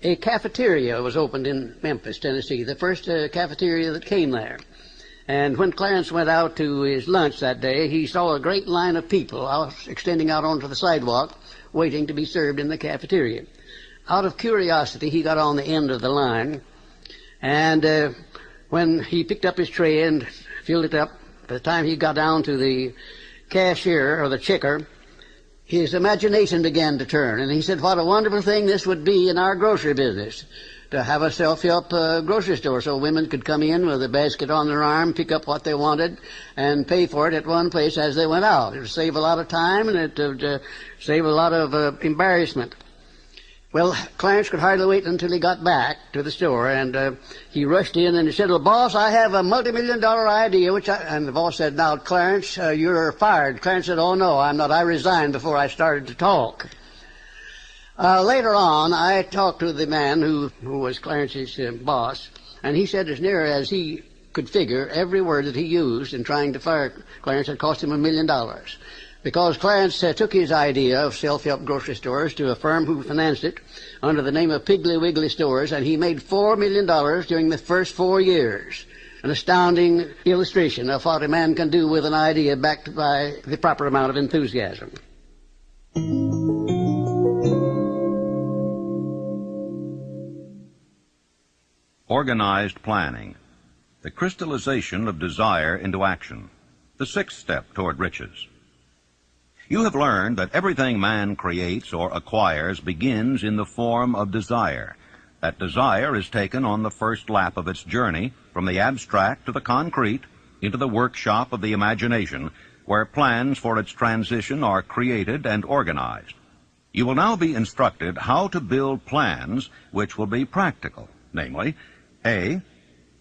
a cafeteria was opened in Memphis, Tennessee, the first cafeteria that came there. And when Clarence went out to his lunch that day, he saw a great line of people extending out onto the sidewalk, waiting to be served in the cafeteria. Out of curiosity, he got on the end of the line, and when he picked up his tray and filled it up, by the time he got down to the cashier or the checker, his imagination began to turn, and he said, what a wonderful thing this would be in our grocery business, to have a self-help grocery store so women could come in with a basket on their arm, pick up what they wanted, and pay for it at one place as they went out. It would save a lot of time, and it would save a lot of embarrassment. Well, Clarence could hardly wait until he got back to the store, and he rushed in and he said, well, boss, I have a multi-million-dollar idea, and the boss said, now, Clarence, you're fired. Clarence said, oh, no, I'm not. I resigned before I started to talk. Later on, I talked to the man who was Clarence's boss, and he said as near as he could figure, every word that he used in trying to fire Clarence had cost him $1 million. Because Clarence took his idea of self-help grocery stores to a firm who financed it under the name of Piggly Wiggly Stores, and he made $4 million during the first 4 years. An astounding illustration of what a man can do with an idea backed by the proper amount of enthusiasm. Organized planning, the crystallization of desire into action, the sixth step toward riches. You have learned that everything man creates or acquires begins in the form of desire. That desire is taken on the first lap of its journey from the abstract to the concrete into the workshop of the imagination, where plans for its transition are created and organized. You will now be instructed how to build plans which will be practical, namely, A,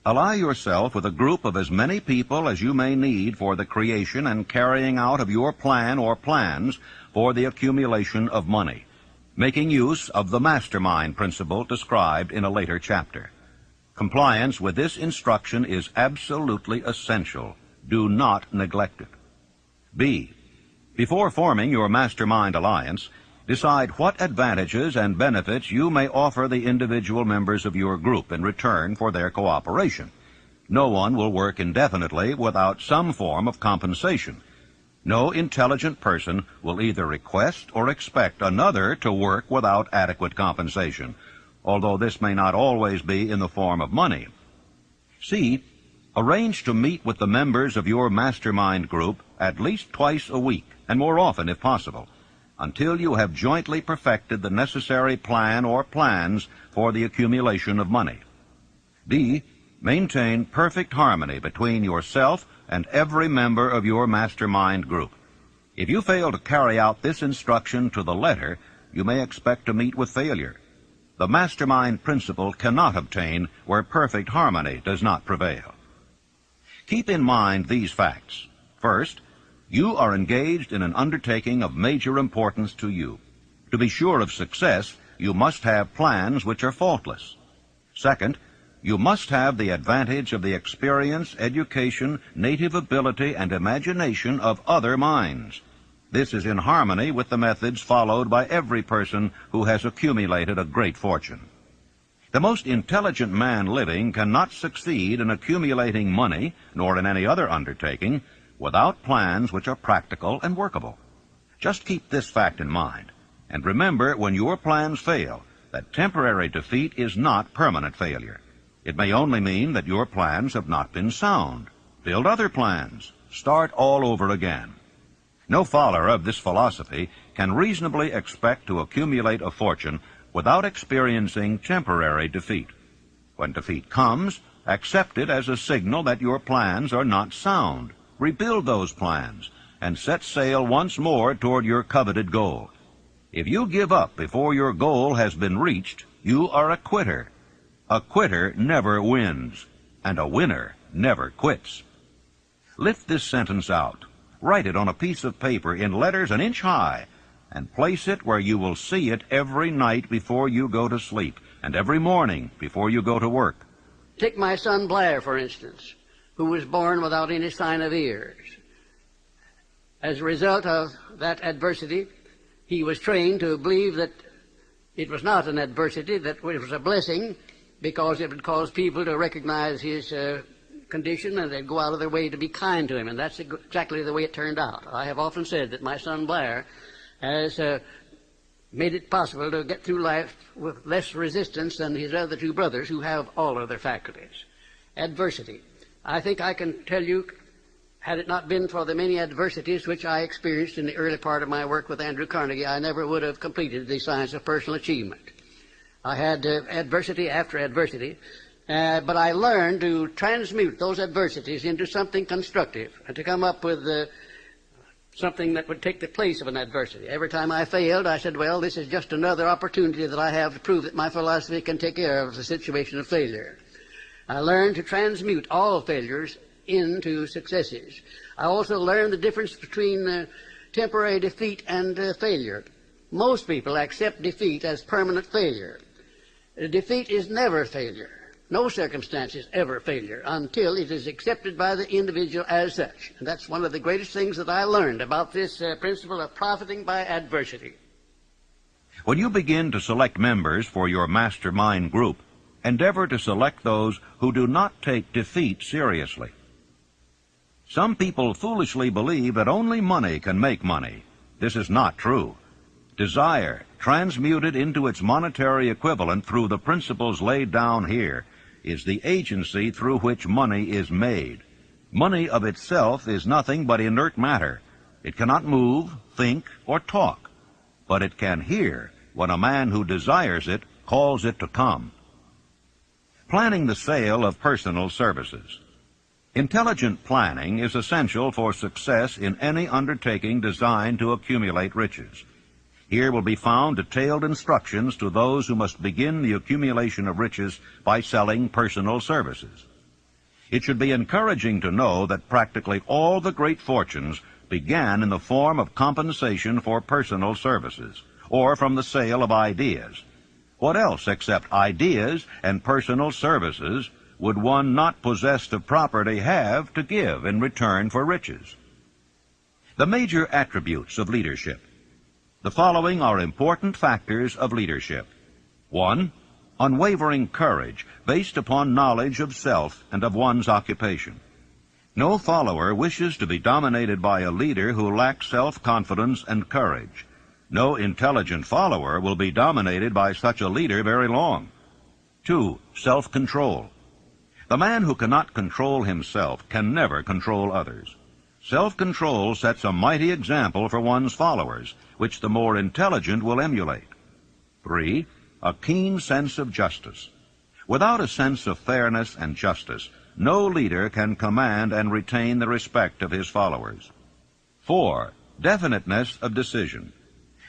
Ally yourself with a group of as many people as you may need for the creation and carrying out of your plan or plans for the accumulation of money, making use of the mastermind principle described in a later chapter. Compliance with this instruction is absolutely essential. Do not neglect it. B. Before forming your mastermind alliance, decide what advantages and benefits you may offer the individual members of your group in return for their cooperation. No one will work indefinitely without some form of compensation. No intelligent person will either request or expect another to work without adequate compensation, although this may not always be in the form of money. C. Arrange to meet with the members of your mastermind group at least twice a week, and more often if possible, until you have jointly perfected the necessary plan or plans for the accumulation of money. D. Maintain perfect harmony between yourself and every member of your mastermind group. If you fail to carry out this instruction to the letter, you may expect to meet with failure. The mastermind principle cannot obtain where perfect harmony does not prevail. Keep in mind these facts. First, you are engaged in an undertaking of major importance to you. To be sure of success, you must have plans which are faultless. Second, you must have the advantage of the experience, education, native ability, and imagination of other minds. This is in harmony with the methods followed by every person who has accumulated a great fortune. The most intelligent man living cannot succeed in accumulating money, nor in any other undertaking, without plans which are practical and workable. Just keep this fact in mind, and remember when your plans fail that temporary defeat is not permanent failure. It may only mean that your plans have not been sound. Build other plans. Start all over again. No follower of this philosophy can reasonably expect to accumulate a fortune without experiencing temporary defeat. When defeat comes, accept it as a signal that your plans are not sound. Rebuild those plans and set sail once more toward your coveted goal. If you give up before your goal has been reached, you are a quitter. A quitter never wins, and a winner never quits. Lift this sentence out. Write it on a piece of paper in letters an inch high, and place it where you will see it every night before you go to sleep, and every morning before you go to work. Take my son Blair, for instance, who was born without any sign of ears. As a result of that adversity, he was trained to believe that it was not an adversity, that it was a blessing, because it would cause people to recognize his condition, and they'd go out of their way to be kind to him, and that's exactly the way it turned out. I have often said that my son Blair has made it possible to get through life with less resistance than his other two brothers who have all of their faculties. Adversity. I think I can tell you, had it not been for the many adversities which I experienced in the early part of my work with Andrew Carnegie, I never would have completed the science of personal achievement. I had adversity after adversity, but I learned to transmute those adversities into something constructive and to come up with something that would take the place of an adversity. Every time I failed, I said, well, this is just another opportunity that I have to prove that my philosophy can take care of the situation of failure. I learned to transmute all failures into successes. I also learned the difference between temporary defeat and failure. Most people accept defeat as permanent failure. Defeat is never failure. No circumstance is ever failure until it is accepted by the individual as such. And that's one of the greatest things that I learned about this principle of profiting by adversity. When you begin to select members for your mastermind group, endeavor to select those who do not take defeat seriously. Some people foolishly believe that only money can make money. This is not true. Desire, transmuted into its monetary equivalent through the principles laid down here, is the agency through which money is made. Money of itself is nothing but inert matter. It cannot move, think, or talk, but it can hear when a man who desires it calls it to come. Planning the sale of personal services. Intelligent planning is essential for success in any undertaking designed to accumulate riches. Here will be found detailed instructions to those who must begin the accumulation of riches by selling personal services. It should be encouraging to know that practically all the great fortunes began in the form of compensation for personal services, or from the sale of ideas. What else except ideas and personal services would one not possessed of property have to give in return for riches? The major attributes of leadership. The following are important factors of leadership. 1. Unwavering courage based upon knowledge of self and of one's occupation. No follower wishes to be dominated by a leader who lacks self-confidence and courage. No intelligent follower will be dominated by such a leader very long. 2. Self-control. The man who cannot control himself can never control others. Self-control sets a mighty example for one's followers, which the more intelligent will emulate. 3. A keen sense of justice. Without a sense of fairness and justice, no leader can command and retain the respect of his followers. 4. Definiteness of decision.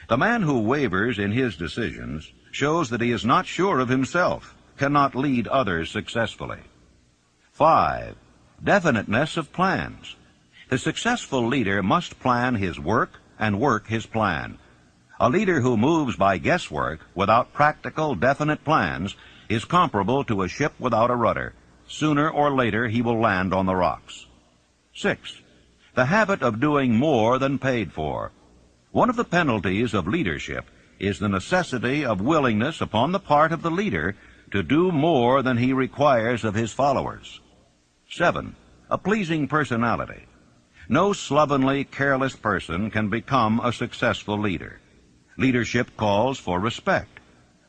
The man who wavers in his decisions shows that he is not sure of himself, cannot lead others successfully. 5. Definiteness of plans. The successful leader must plan his work and work his plan. A leader who moves by guesswork without practical, definite plans is comparable to a ship without a rudder. Sooner or later he will land on the rocks. 6. The habit of doing more than paid for. One of the penalties of leadership is the necessity of willingness upon the part of the leader to do more than he requires of his followers. 7. A pleasing personality. No slovenly, careless person can become a successful leader. Leadership calls for respect.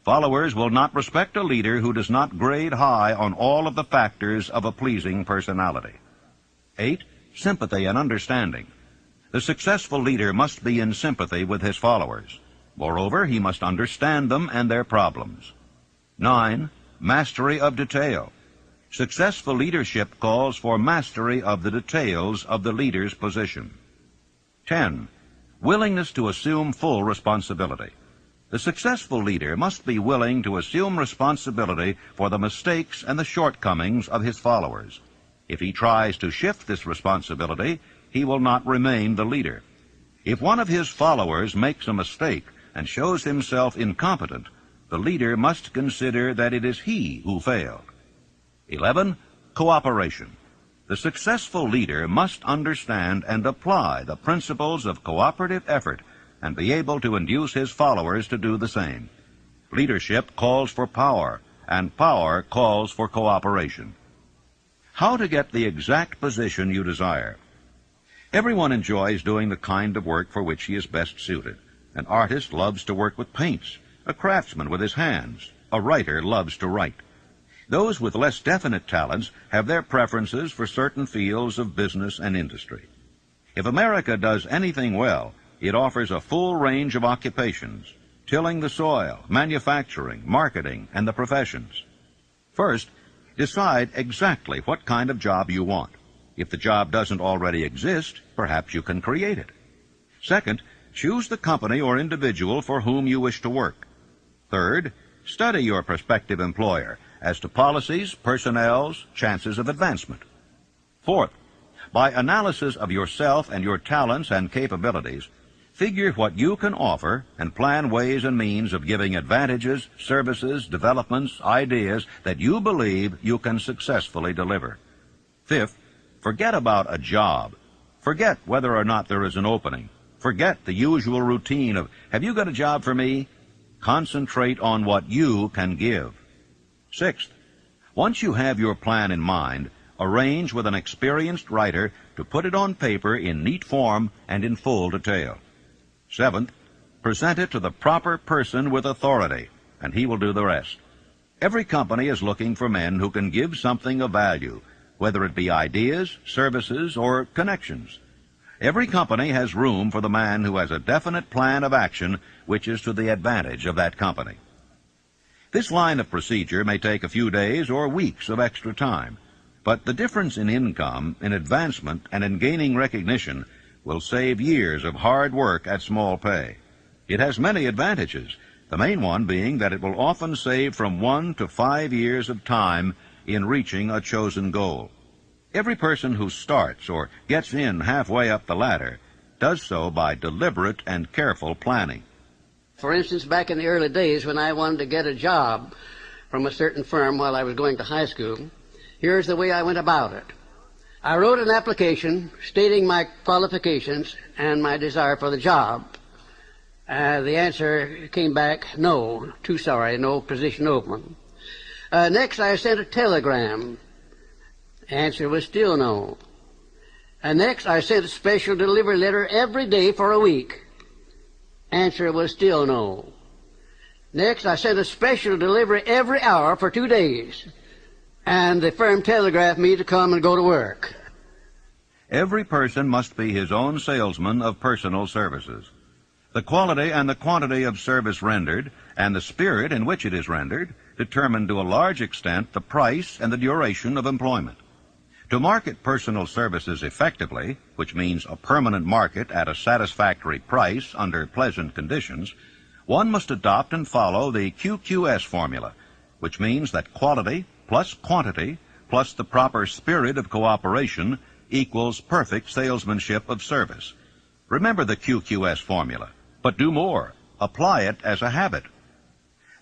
Followers will not respect a leader who does not grade high on all of the factors of a pleasing personality. 8. Sympathy and understanding. The successful leader must be in sympathy with his followers. Moreover, he must understand them and their problems. 9. Mastery of detail. Successful leadership calls for mastery of the details of the leader's position. 10. Willingness to assume full responsibility. The successful leader must be willing to assume responsibility for the mistakes and the shortcomings of his followers. If he tries to shift this responsibility, he will not remain the leader. If one of his followers makes a mistake and shows himself incompetent, the leader must consider that it is he who failed. 11. Cooperation. The successful leader must understand and apply the principles of cooperative effort and be able to induce his followers to do the same. Leadership calls for power, and power calls for cooperation. How to get the exact position you desire. Everyone enjoys doing the kind of work for which he is best suited. An artist loves to work with paints, a craftsman with his hands, a writer loves to write. Those with less definite talents have their preferences for certain fields of business and industry. If America does anything well, it offers a full range of occupations: tilling the soil, manufacturing, marketing, and the professions. First, decide exactly what kind of job you want. If the job doesn't already exist, perhaps you can create it. Second, choose the company or individual for whom you wish to work. Third, study your prospective employer as to policies, personnels, chances of advancement. Fourth, by analysis of yourself and your talents and capabilities, figure what you can offer and plan ways and means of giving advantages, services, developments, ideas that you believe you can successfully deliver. Fifth, forget about a job. Forget whether or not there is an opening. Forget the usual routine of, have you got a job for me? Concentrate on what you can give. Sixth, once you have your plan in mind, arrange with an experienced writer to put it on paper in neat form and in full detail. Seventh, present it to the proper person with authority, and he will do the rest. Every company is looking for men who can give something of value, whether it be ideas, services, or connections. Every company has room for the man who has a definite plan of action which is to the advantage of that company. This line of procedure may take a few days or weeks of extra time, but the difference in income, in advancement, and in gaining recognition will save years of hard work at small pay. It has many advantages, the main one being that it will often save from 1 to 5 years of time in reaching a chosen goal. Every person who starts or gets in halfway up the ladder does so by deliberate and careful planning. For instance, back in the early days when I wanted to get a job from a certain firm while I was going to high school, here's the way I went about it. I wrote an application stating my qualifications and my desire for the job. The answer came back, no, too sorry, no position open. Next, I sent a telegram. The answer was still no. Next, I sent a special delivery letter every day for a week. Answer was still no. Next, I sent a special delivery every hour for 2 days. And the firm telegraphed me to come and go to work. Every person must be his own salesman of personal services. The quality and the quantity of service rendered, and the spirit in which it is rendered, determine to a large extent the price and the duration of employment. To market personal services effectively, which means a permanent market at a satisfactory price under pleasant conditions, one must adopt and follow the QQS formula, which means that quality plus quantity plus the proper spirit of cooperation equals perfect salesmanship of service. Remember the QQS formula, but do more. Apply it as a habit.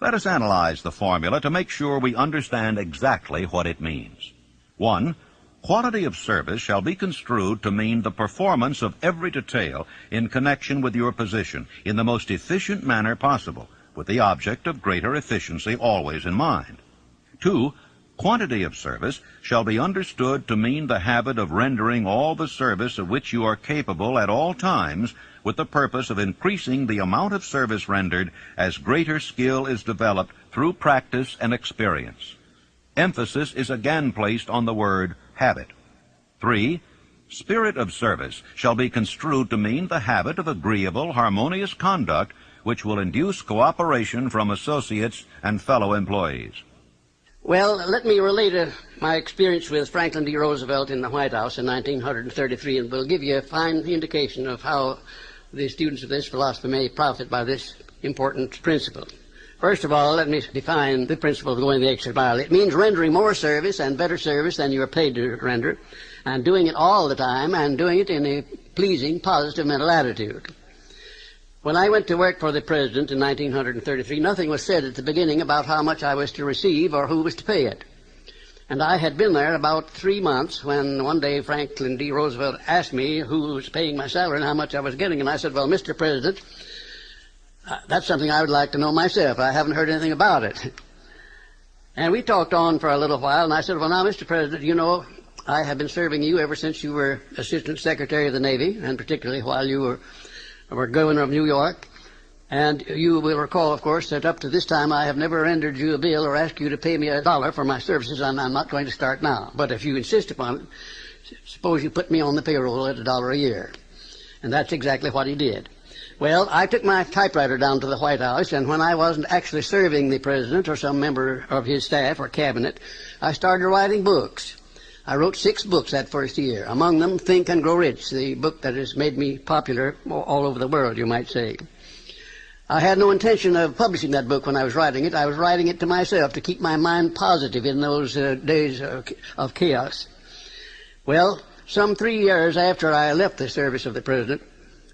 Let us analyze the formula to make sure we understand exactly what it means. 1. Quality of service shall be construed to mean the performance of every detail in connection with your position in the most efficient manner possible, with the object of greater efficiency always in mind. 2. Quantity of service shall be understood to mean the habit of rendering all the service of which you are capable at all times, with the purpose of increasing the amount of service rendered as greater skill is developed through practice and experience. Emphasis is again placed on the word habit. 3. Spirit of service shall be construed to mean the habit of agreeable, harmonious conduct which will induce cooperation from associates and fellow employees. Well, let me relate my experience with Franklin D. Roosevelt in the White House in 1933, and will give you a fine indication of how the students of this philosophy may profit by this important principle. First of all, let me define the principle of going the extra mile. It means rendering more service and better service than you are paid to render, and doing it all the time, and doing it in a pleasing, positive mental attitude. When I went to work for the President in 1933, nothing was said at the beginning about how much I was to receive or who was to pay it. And I had been there about 3 months when one day Franklin D. Roosevelt asked me who was paying my salary and how much I was getting, and I said, well, Mr. President, that's something I would like to know myself. I haven't heard anything about it. And we talked on for a little while, and I said, well, now, Mr. President, you know, I have been serving you ever since you were Assistant Secretary of the Navy, and particularly while you were Governor of New York. And you will recall, of course, that up to this time I have never rendered you a bill or asked you to pay me $1 for my services, and I'm not going to start now. But if you insist upon it, suppose you put me on the payroll at $1 a year. And that's exactly what he did. Well, I took my typewriter down to the White House, and when I wasn't actually serving the President or some member of his staff or cabinet, I started writing books. I wrote 6 books that first year, among them Think and Grow Rich, the book that has made me popular all over the world, you might say. I had no intention of publishing that book when I was writing it. I was writing it to myself to keep my mind positive in those days of chaos. Well, some 3 years after I left the service of the President,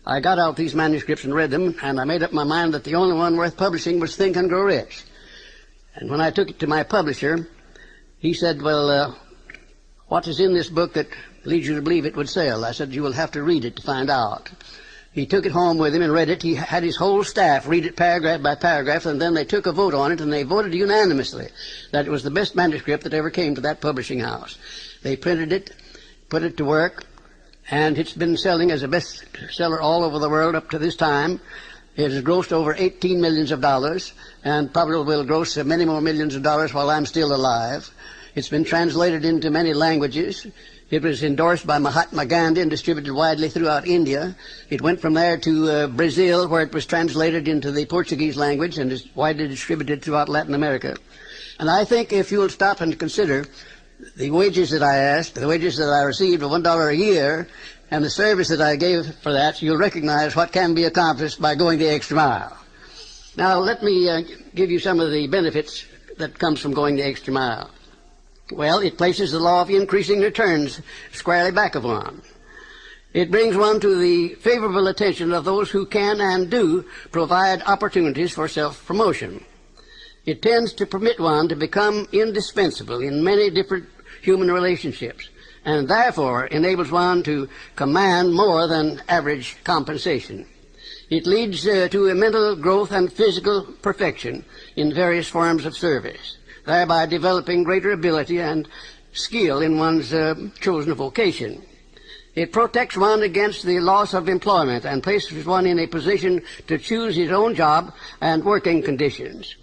I got out these manuscripts and read them, and I made up my mind that the only one worth publishing was Think and Grow Rich. And when I took it to my publisher, he said, well, what is in this book that leads you to believe it would sell? I said, you will have to read it to find out. He took it home with him and read it. He had his whole staff read it paragraph by paragraph, and then they took a vote on it, and they voted unanimously that it was the best manuscript that ever came to that publishing house. They printed it, put it to work, and it's been selling as a bestseller all over the world up to this time. It has grossed over $18 million, and probably will gross many more millions of dollars while I'm still alive. It's been translated into many languages. It was endorsed by Mahatma Gandhi and distributed widely throughout India. It went from there to Brazil, where it was translated into the Portuguese language and is widely distributed throughout Latin America. And I think if you'll stop and consider the wages that I asked, the wages that I received of $1 a year, and the service that I gave for that, you'll recognize what can be accomplished by going the extra mile. Now, let me give you some of the benefits that comes from going the extra mile. Well, it places the law of increasing returns squarely back of one. It brings one to the favorable attention of those who can and do provide opportunities for self-promotion. It tends to permit one to become indispensable in many different human relationships, and therefore enables one to command more than average compensation. It leads to a mental growth and physical perfection in various forms of service, thereby developing greater ability and skill in one's chosen vocation. It protects one against the loss of employment and places one in a position to choose his own job and working conditions.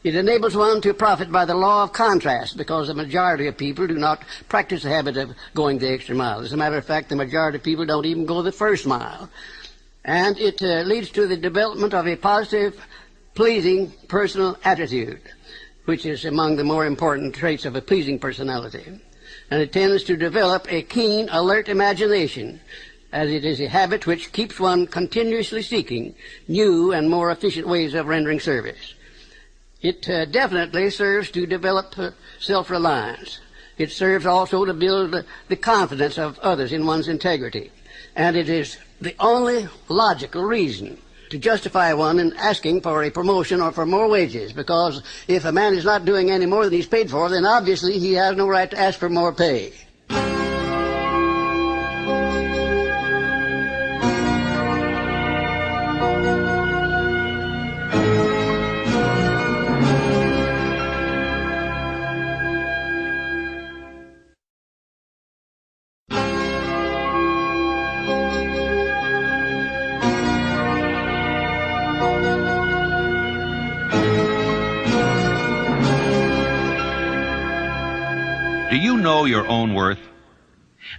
It enables one to profit by the law of contrast, because the majority of people do not practice the habit of going the extra mile. As a matter of fact, the majority of people don't even go the first mile. And it leads to the development of a positive, pleasing personal attitude, which is among the more important traits of a pleasing personality. And it tends to develop a keen, alert imagination, as it is a habit which keeps one continuously seeking new and more efficient ways of rendering service. It definitely serves to develop self-reliance. It serves also to build the confidence of others in one's integrity. And it is the only logical reason to justify one in asking for a promotion or for more wages, because if a man is not doing any more than he's paid for, then obviously he has no right to ask for more pay. Do you know your own worth?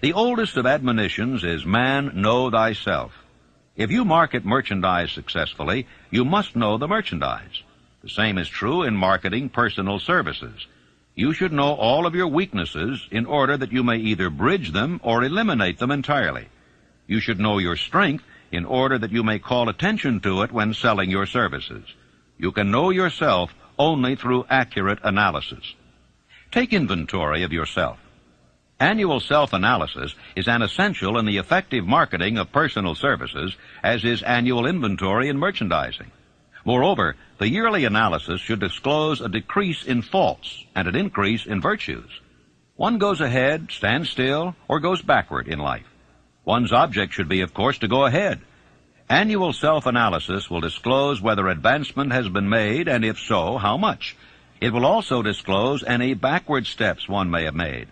The oldest of admonitions is, man, know thyself. If you market merchandise successfully, you must know the merchandise. The same is true in marketing personal services. You should know all of your weaknesses in order that you may either bridge them or eliminate them entirely. You should know your strength in order that you may call attention to it when selling your services. You can know yourself only through accurate analysis. Take inventory of yourself. Annual self-analysis is an essential in the effective marketing of personal services, as is annual inventory in merchandising. Moreover, the yearly analysis should disclose a decrease in faults and an increase in virtues. One goes ahead, stands still, or goes backward in life. One's object should be, of course, to go ahead. Annual self-analysis will disclose whether advancement has been made, and if so, how much. It will also disclose any backward steps one may have made.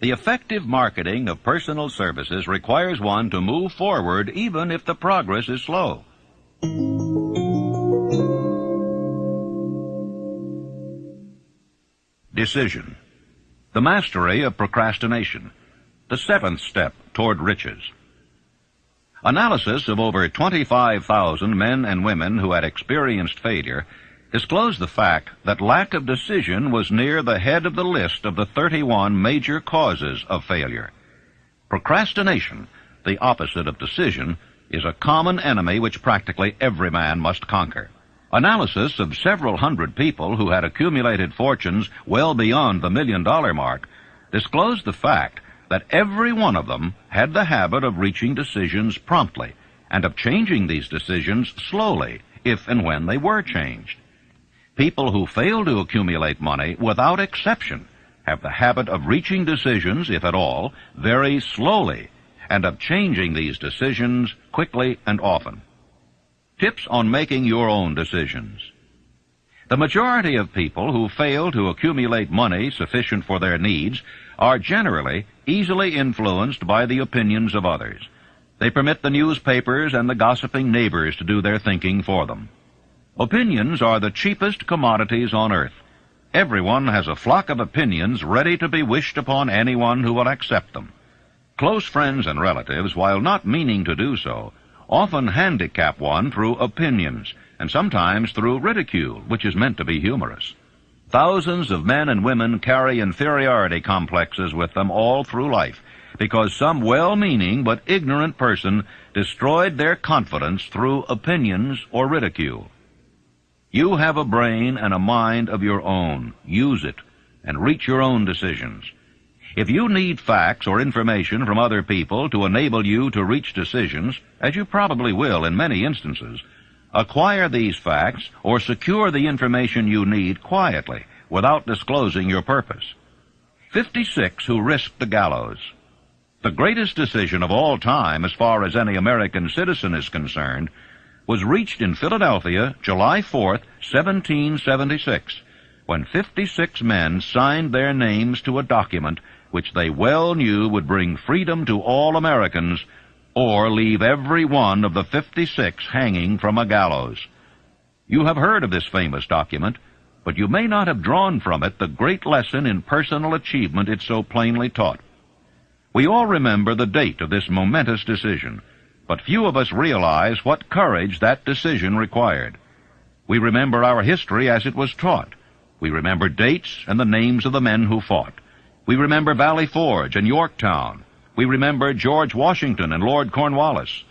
The effective marketing of personal services requires one to move forward even if the progress is slow. Decision. The mastery of procrastination. The seventh step toward riches. Analysis of over 25,000 men and women who had experienced failure disclosed the fact that lack of decision was near the head of the list of the 31 major causes of failure. Procrastination, the opposite of decision, is a common enemy which practically every man must conquer. Analysis of several hundred people who had accumulated fortunes well beyond the $1 million mark disclosed the fact that every one of them had the habit of reaching decisions promptly and of changing these decisions slowly if and when they were changed. People who fail to accumulate money, without exception, have the habit of reaching decisions, if at all, very slowly, and of changing these decisions quickly and often. Tips on making your own decisions. The majority of people who fail to accumulate money sufficient for their needs are generally easily influenced by the opinions of others. They permit the newspapers and the gossiping neighbors to do their thinking for them. Opinions are the cheapest commodities on earth. Everyone has a flock of opinions ready to be wished upon anyone who will accept them. Close friends and relatives, while not meaning to do so, often handicap one through opinions, and sometimes through ridicule, which is meant to be humorous. Thousands of men and women carry inferiority complexes with them all through life, because some well-meaning but ignorant person destroyed their confidence through opinions or ridicule. You have a brain and a mind of your own. Use it. and reach your own decisions. If you need facts or information from other people to enable you to reach decisions, as you probably will in many instances, acquire these facts or secure the information you need quietly without disclosing your purpose. 56 who risked the gallows. The greatest decision of all time, as far as any American citizen is concerned, was reached in Philadelphia, July 4th, 1776, when 56 men signed their names to a document which they well knew would bring freedom to all Americans or leave every one of the 56 hanging from a gallows. You have heard of this famous document, but you may not have drawn from it the great lesson in personal achievement it so plainly taught. We all remember the date of this momentous decision, but few of us realize what courage that decision required. We remember our history as it was taught. We remember dates and the names of the men who fought. We remember Valley Forge and Yorktown. We remember George Washington and Lord Cornwallis.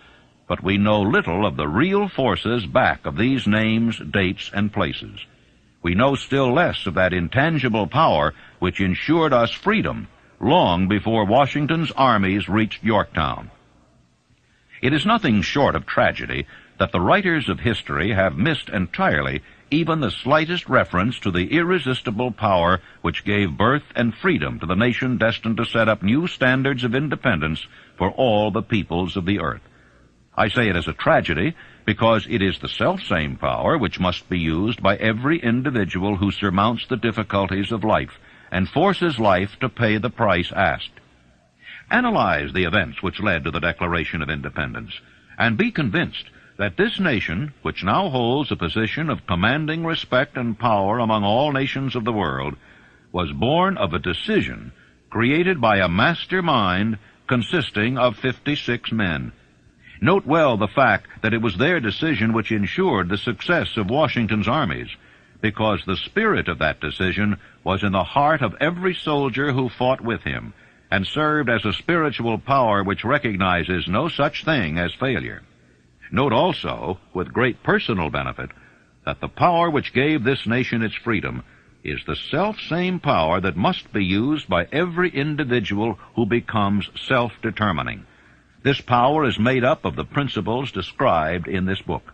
But we know little of the real forces back of these names, dates, and places. We know still less of that intangible power which ensured us freedom long before Washington's armies reached Yorktown. It is nothing short of tragedy that the writers of history have missed entirely even the slightest reference to the irresistible power which gave birth and freedom to the nation destined to set up new standards of independence for all the peoples of the earth. I say it as a tragedy because it is the selfsame power which must be used by every individual who surmounts the difficulties of life and forces life to pay the price asked. Analyze the events which led to the Declaration of Independence, and be convinced that this nation, which now holds a position of commanding respect and power among all nations of the world, was born of a decision created by a mastermind consisting of 56 men. Note well the fact that it was their decision which ensured the success of Washington's armies, because the spirit of that decision was in the heart of every soldier who fought with him, and served as a spiritual power which recognizes no such thing as failure. Note also, with great personal benefit, that the power which gave this nation its freedom is the self-same power that must be used by every individual who becomes self-determining. This power is made up of the principles described in this book.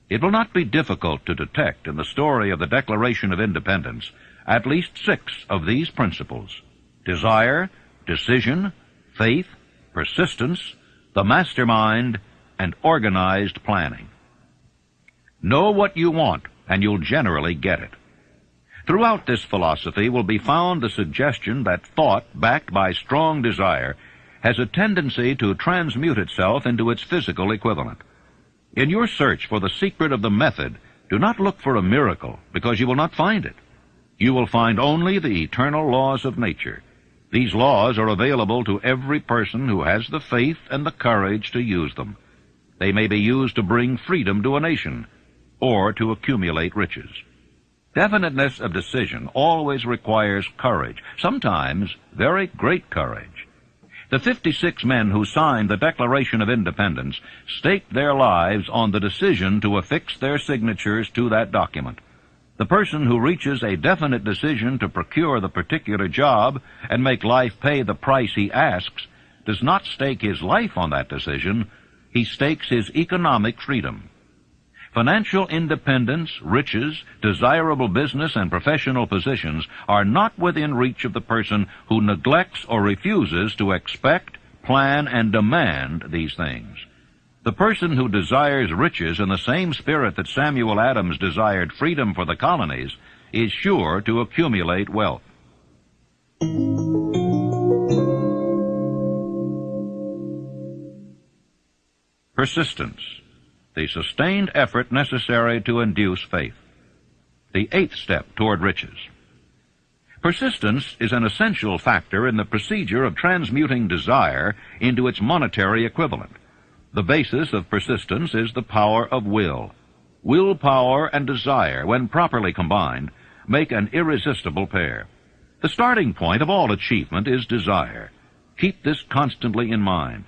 It will not be difficult to detect in the story of the Declaration of Independence at least 6 of these principles: desire, decision, faith, persistence, the mastermind, and organized planning. Know what you want, and you'll generally get it. Throughout this philosophy will be found the suggestion that thought, backed by strong desire, has a tendency to transmute itself into its physical equivalent. In your search for the secret of the method, do not look for a miracle, because you will not find it. You will find only the eternal laws of nature. These laws are available to every person who has the faith and the courage to use them. They may be used to bring freedom to a nation, or to accumulate riches. Definiteness of decision always requires courage, sometimes very great courage. The 56 men who signed the Declaration of Independence staked their lives on the decision to affix their signatures to that document. The person who reaches a definite decision to procure the particular job and make life pay the price he asks does not stake his life on that decision. He stakes his economic freedom. Financial independence, riches, desirable business and professional positions are not within reach of the person who neglects or refuses to expect, plan, and demand these things. The person who desires riches in the same spirit that Samuel Adams desired freedom for the colonies is sure to accumulate wealth. Persistence, the sustained effort necessary to induce faith. The 8th step toward riches. Persistence is an essential factor in the procedure of transmuting desire into its monetary equivalent. The basis of persistence is the power of will. Willpower and desire, when properly combined, make an irresistible pair. The starting point of all achievement is desire. Keep this constantly in mind.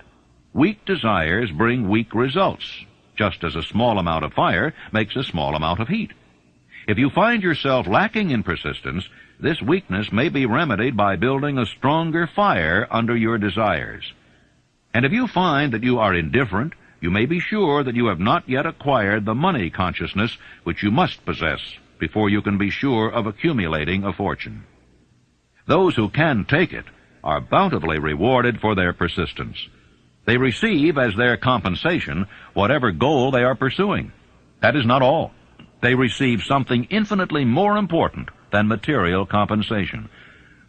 Weak desires bring weak results, just as a small amount of fire makes a small amount of heat. If you find yourself lacking in persistence, this weakness may be remedied by building a stronger fire under your desires. And if you find that you are indifferent, you may be sure that you have not yet acquired the money consciousness which you must possess before you can be sure of accumulating a fortune. Those who can take it are bountifully rewarded for their persistence. They receive as their compensation whatever goal they are pursuing. That is not all. They receive something infinitely more important than material compensation,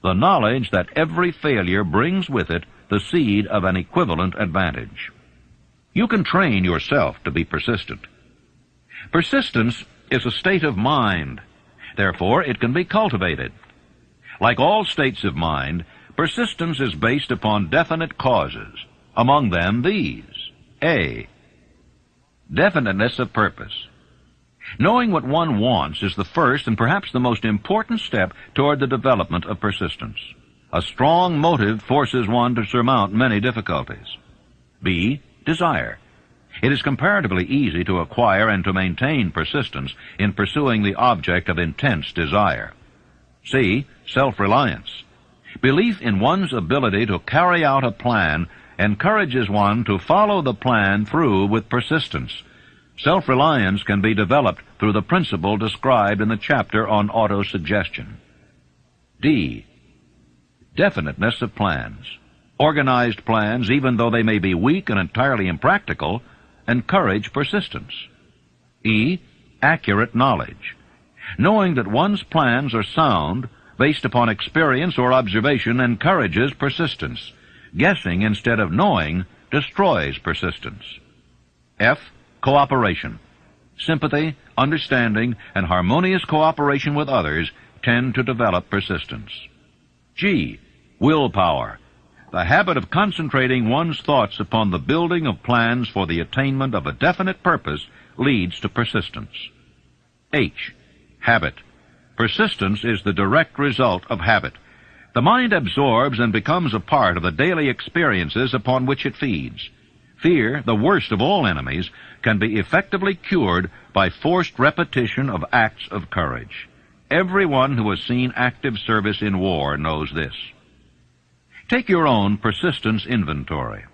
the knowledge that every failure brings with it the seed of an equivalent advantage. You can train yourself to be persistent. Persistence is a state of mind. Therefore, it can be cultivated. Like all states of mind, persistence is based upon definite causes. Among them, these. A. Definiteness of purpose. Knowing what one wants is the first and perhaps the most important step toward the development of persistence. A strong motive forces one to surmount many difficulties. B. Desire. It is comparatively easy to acquire and to maintain persistence in pursuing the object of intense desire. C. Self-reliance. Belief in one's ability to carry out a plan encourages one to follow the plan through with persistence. Self-reliance can be developed through the principle described in the chapter on autosuggestion. D. Definiteness of plans. Organized plans, even though they may be weak and entirely impractical, encourage persistence. E. Accurate knowledge. Knowing that one's plans are sound, based upon experience or observation, encourages persistence. Guessing instead of knowing destroys persistence. F. Cooperation. Sympathy, understanding, and harmonious cooperation with others tend to develop persistence. G. Willpower. The habit of concentrating one's thoughts upon the building of plans for the attainment of a definite purpose leads to persistence. H. Habit. Persistence is the direct result of habit. The mind absorbs and becomes a part of the daily experiences upon which it feeds. Fear, the worst of all enemies, can be effectively cured by forced repetition of acts of courage. Everyone who has seen active service in war knows this. Take your own persistence inventory.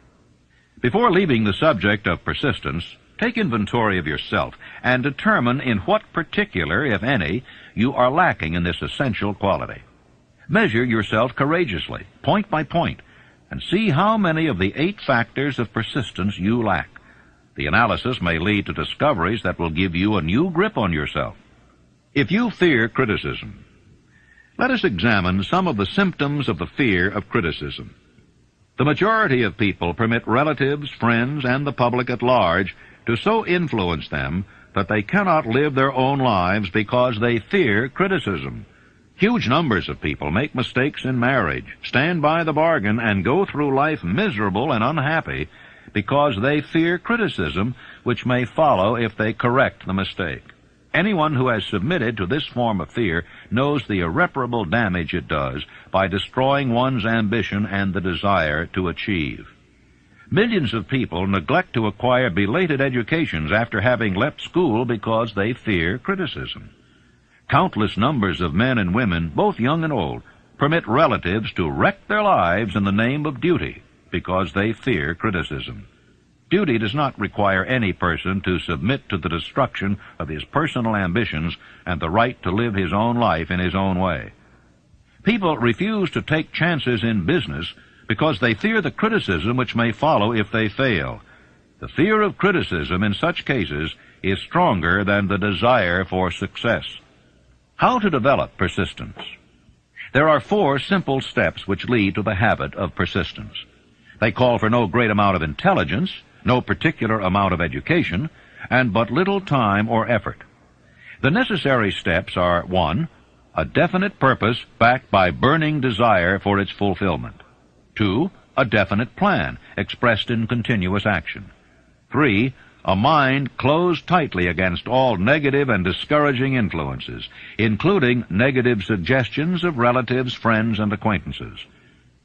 Before leaving the subject of persistence, take inventory of yourself and determine in what particular, if any, you are lacking in this essential quality. Measure yourself courageously, point by point, and see how many of the 8 factors of persistence you lack. The analysis may lead to discoveries that will give you a new grip on yourself. If you fear criticism, let us examine some of the symptoms of the fear of criticism. The majority of people permit relatives, friends, and the public at large to so influence them that they cannot live their own lives because they fear criticism. Huge numbers of people make mistakes in marriage, stand by the bargain, and go through life miserable and unhappy because they fear criticism, which may follow if they correct the mistake. Anyone who has submitted to this form of fear knows the irreparable damage it does by destroying one's ambition and the desire to achieve. Millions of people neglect to acquire belated educations after having left school because they fear criticism. Countless numbers of men and women, both young and old, permit relatives to wreck their lives in the name of duty because they fear criticism. Duty does not require any person to submit to the destruction of his personal ambitions and the right to live his own life in his own way. People refuse to take chances in business because they fear the criticism which may follow if they fail. The fear of criticism in such cases is stronger than the desire for success. How to develop persistence? There are 4 simple steps which lead to the habit of persistence. They call for no great amount of intelligence, no particular amount of education, and but little time or effort. The necessary steps are: 1. A definite purpose backed by burning desire for its fulfillment. 2. A definite plan expressed in continuous action. 3. A mind closed tightly against all negative and discouraging influences, including negative suggestions of relatives, friends, and acquaintances.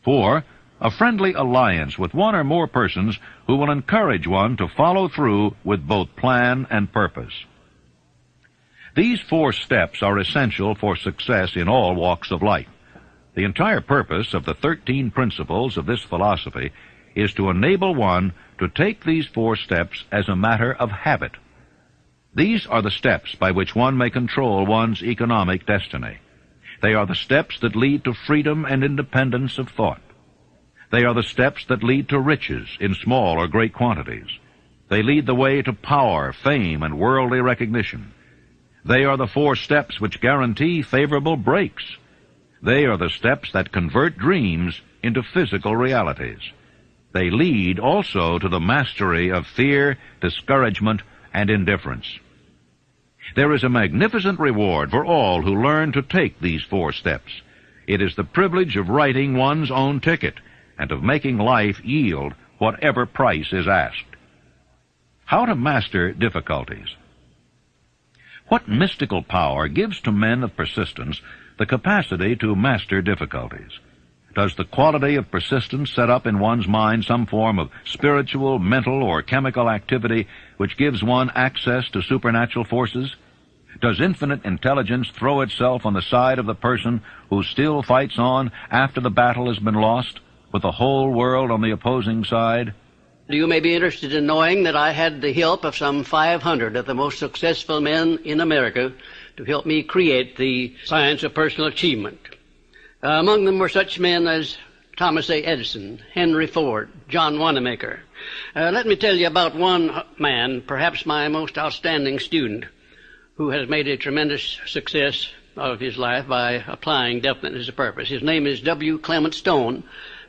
4. A friendly alliance with one or more persons who will encourage one to follow through with both plan and purpose. These 4 steps are essential for success in all walks of life. The entire purpose of the 13 principles of this philosophy is to enable one to take these 4 steps as a matter of habit. These are the steps by which one may control one's economic destiny. They are the steps that lead to freedom and independence of thought. They are the steps that lead to riches in small or great quantities. They lead the way to power, fame, and worldly recognition. They are the 4 steps which guarantee favorable breaks. They are the steps that convert dreams into physical realities. They lead also to the mastery of fear, discouragement, and indifference. There is a magnificent reward for all who learn to take these 4 steps. It is the privilege of writing one's own ticket and of making life yield whatever price is asked. How to master difficulties. What mystical power gives to men of persistence the capacity to master difficulties? Does the quality of persistence set up in one's mind some form of spiritual, mental, or chemical activity which gives one access to supernatural forces? Does infinite intelligence throw itself on the side of the person who still fights on after the battle has been lost, with the whole world on the opposing side? You may be interested in knowing that I had the help of some 500 of the most successful men in America to help me create the science of personal achievement. Among them were such men as Thomas A. Edison, Henry Ford, John Wanamaker. Let me tell you about one man, perhaps my most outstanding student, who has made a tremendous success of his life by applying definiteness of purpose. His name is W. Clement Stone,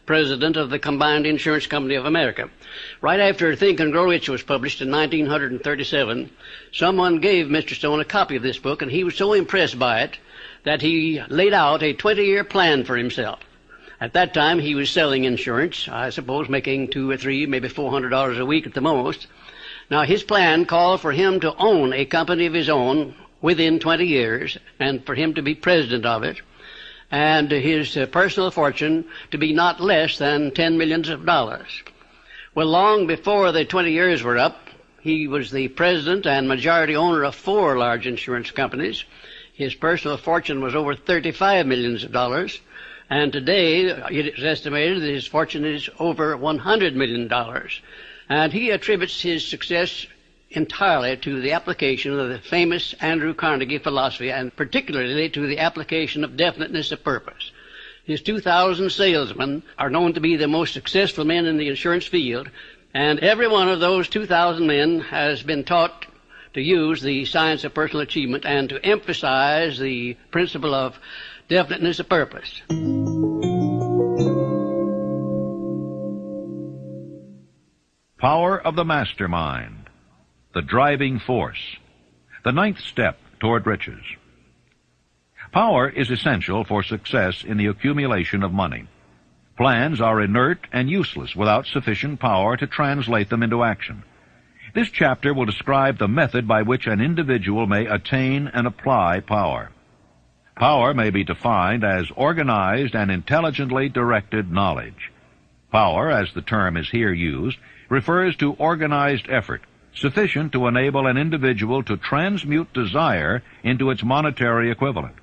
president of the Combined Insurance Company of America. Right after Think and Grow Rich was published in 1937, someone gave Mr. Stone a copy of this book, and he was so impressed by it that he laid out a 20-year plan for himself. At that time, he was selling insurance, I suppose making $200 or $300, maybe $400 a week at the most. Now, his plan called for him to own a company of his own within 20 years, and for him to be president of it, and his personal fortune to be not less than $10 million. Well, long before the 20 years were up, he was the president and majority owner of 4 large insurance companies. His personal fortune was over $35 million, and today it is estimated that his fortune is over $100 million. And he attributes his success entirely to the application of the famous Andrew Carnegie philosophy, and particularly to the application of definiteness of purpose. His 2,000 salesmen are known to be the most successful men in the insurance field, and every one of those 2,000 men has been taught to use the science of personal achievement and to emphasize the principle of definiteness of purpose. Power of the mastermind, the driving force, the 9th step toward riches. Power is essential for success in the accumulation of money. Plans are inert and useless without sufficient power to translate them into action. This chapter will describe the method by which an individual may attain and apply power. Power may be defined as organized and intelligently directed knowledge. Power, as the term is here used, refers to organized effort, sufficient to enable an individual to transmute desire into its monetary equivalent.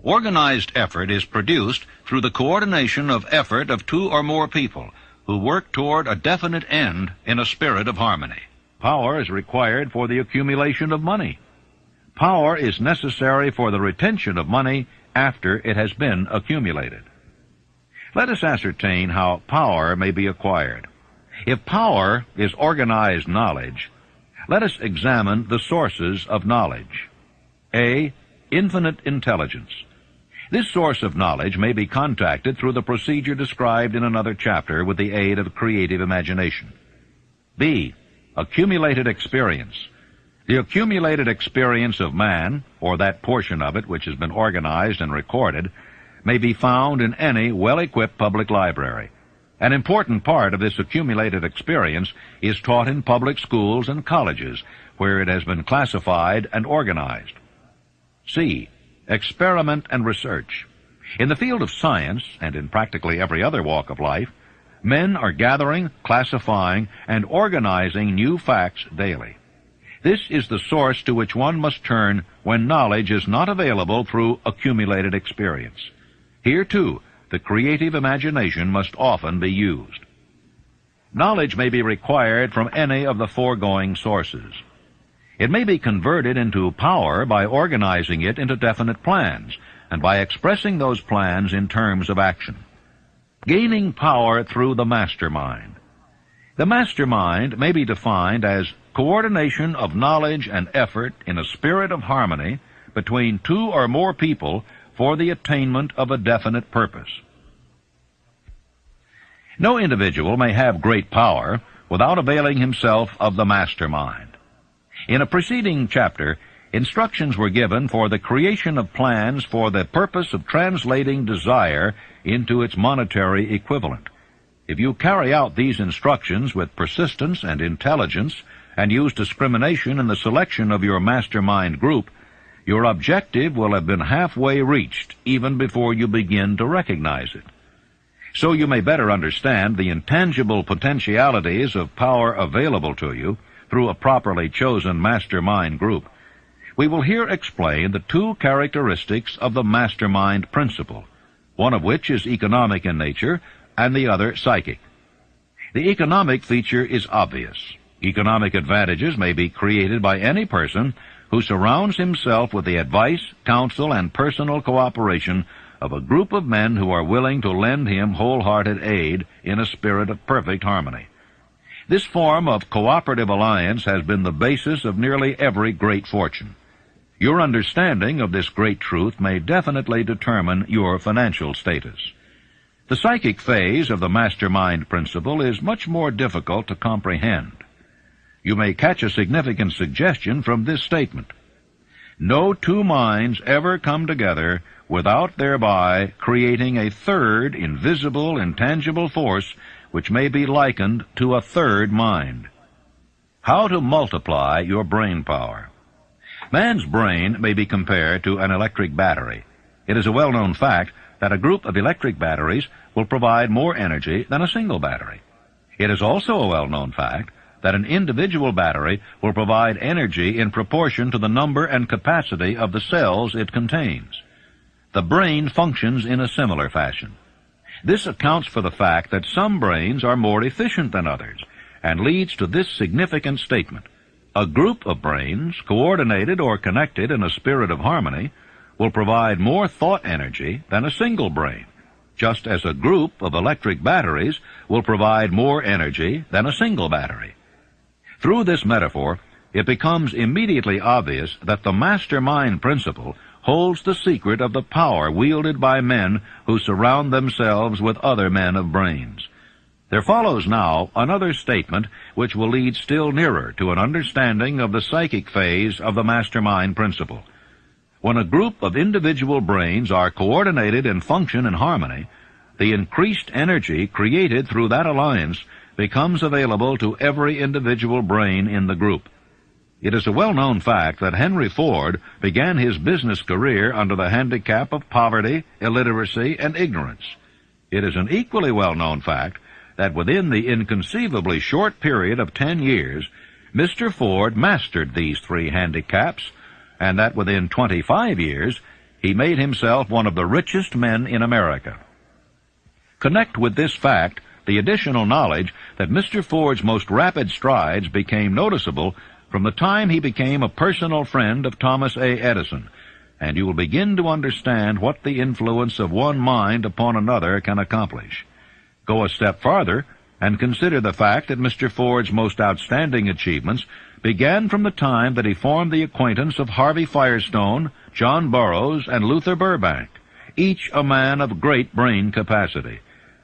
Organized effort is produced through the coordination of effort of 2 or more people who work toward a definite end in a spirit of harmony. Power is required for the accumulation of money. Power is necessary for the retention of money after it has been accumulated. Let us ascertain how power may be acquired. If power is organized knowledge, let us examine the sources of knowledge. A. Infinite intelligence. This source of knowledge may be contacted through the procedure described in another chapter with the aid of creative imagination. B. Accumulated experience. The accumulated experience of man, or that portion of it which has been organized and recorded, may be found in any well-equipped public library. An important part of this accumulated experience is taught in public schools and colleges, where it has been classified and organized. C. Experiment and research. In the field of science, and in practically every other walk of life, men are gathering, classifying, and organizing new facts daily. This is the source to which one must turn when knowledge is not available through accumulated experience. Here, too, the creative imagination must often be used. Knowledge may be required from any of the foregoing sources. It may be converted into power by organizing it into definite plans, and by expressing those plans in terms of action. Gaining power through the mastermind. The mastermind may be defined as coordination of knowledge and effort in a spirit of harmony between two or more people for the attainment of a definite purpose. No individual may have great power without availing himself of the mastermind. In a preceding chapter, instructions were given for the creation of plans for the purpose of translating desire into its monetary equivalent. If you carry out these instructions with persistence and intelligence, and use discrimination in the selection of your mastermind group, your objective will have been halfway reached even before you begin to recognize it. So you may better understand the intangible potentialities of power available to you through a properly chosen mastermind group. We will here explain the two characteristics of the mastermind principle, one of which is economic in nature and the other psychic. The economic feature is obvious. Economic advantages may be created by any person who surrounds himself with the advice, counsel, and personal cooperation of a group of men who are willing to lend him wholehearted aid in a spirit of perfect harmony. This form of cooperative alliance has been the basis of nearly every great fortune. Your understanding of this great truth may definitely determine your financial status. The psychic phase of the mastermind principle is much more difficult to comprehend. You may catch a significant suggestion from this statement. No two minds ever come together without thereby creating a third invisible, intangible force which may be likened to a third mind. How to multiply your brain power. Man's brain may be compared to an electric battery. It is a well-known fact that a group of electric batteries will provide more energy than a single battery. It is also a well-known fact that an individual battery will provide energy in proportion to the number and capacity of the cells it contains. The brain functions in a similar fashion. This accounts for the fact that some brains are more efficient than others, and leads to this significant statement. A group of brains, coordinated or connected in a spirit of harmony, will provide more thought energy than a single brain, just as a group of electric batteries will provide more energy than a single battery. Through this metaphor, it becomes immediately obvious that the mastermind principle holds the secret of the power wielded by men who surround themselves with other men of brains. There follows now another statement which will lead still nearer to an understanding of the psychic phase of the mastermind principle. When a group of individual brains are coordinated and function in harmony, the increased energy created through that alliance becomes available to every individual brain in the group. It is a well-known fact that Henry Ford began his business career under the handicap of poverty, illiteracy, and ignorance. It is an equally well-known fact that within the inconceivably short period of 10 years, Mr. Ford mastered these three handicaps, and that within 25 years, he made himself one of the richest men in America. Connect with this fact the additional knowledge that Mr. Ford's most rapid strides became noticeable from the time he became a personal friend of Thomas A. Edison, and you will begin to understand what the influence of one mind upon another can accomplish. Go a step farther and consider the fact that Mr. Ford's most outstanding achievements began from the time that he formed the acquaintance of Harvey Firestone, John Burroughs, and Luther Burbank, each a man of great brain capacity.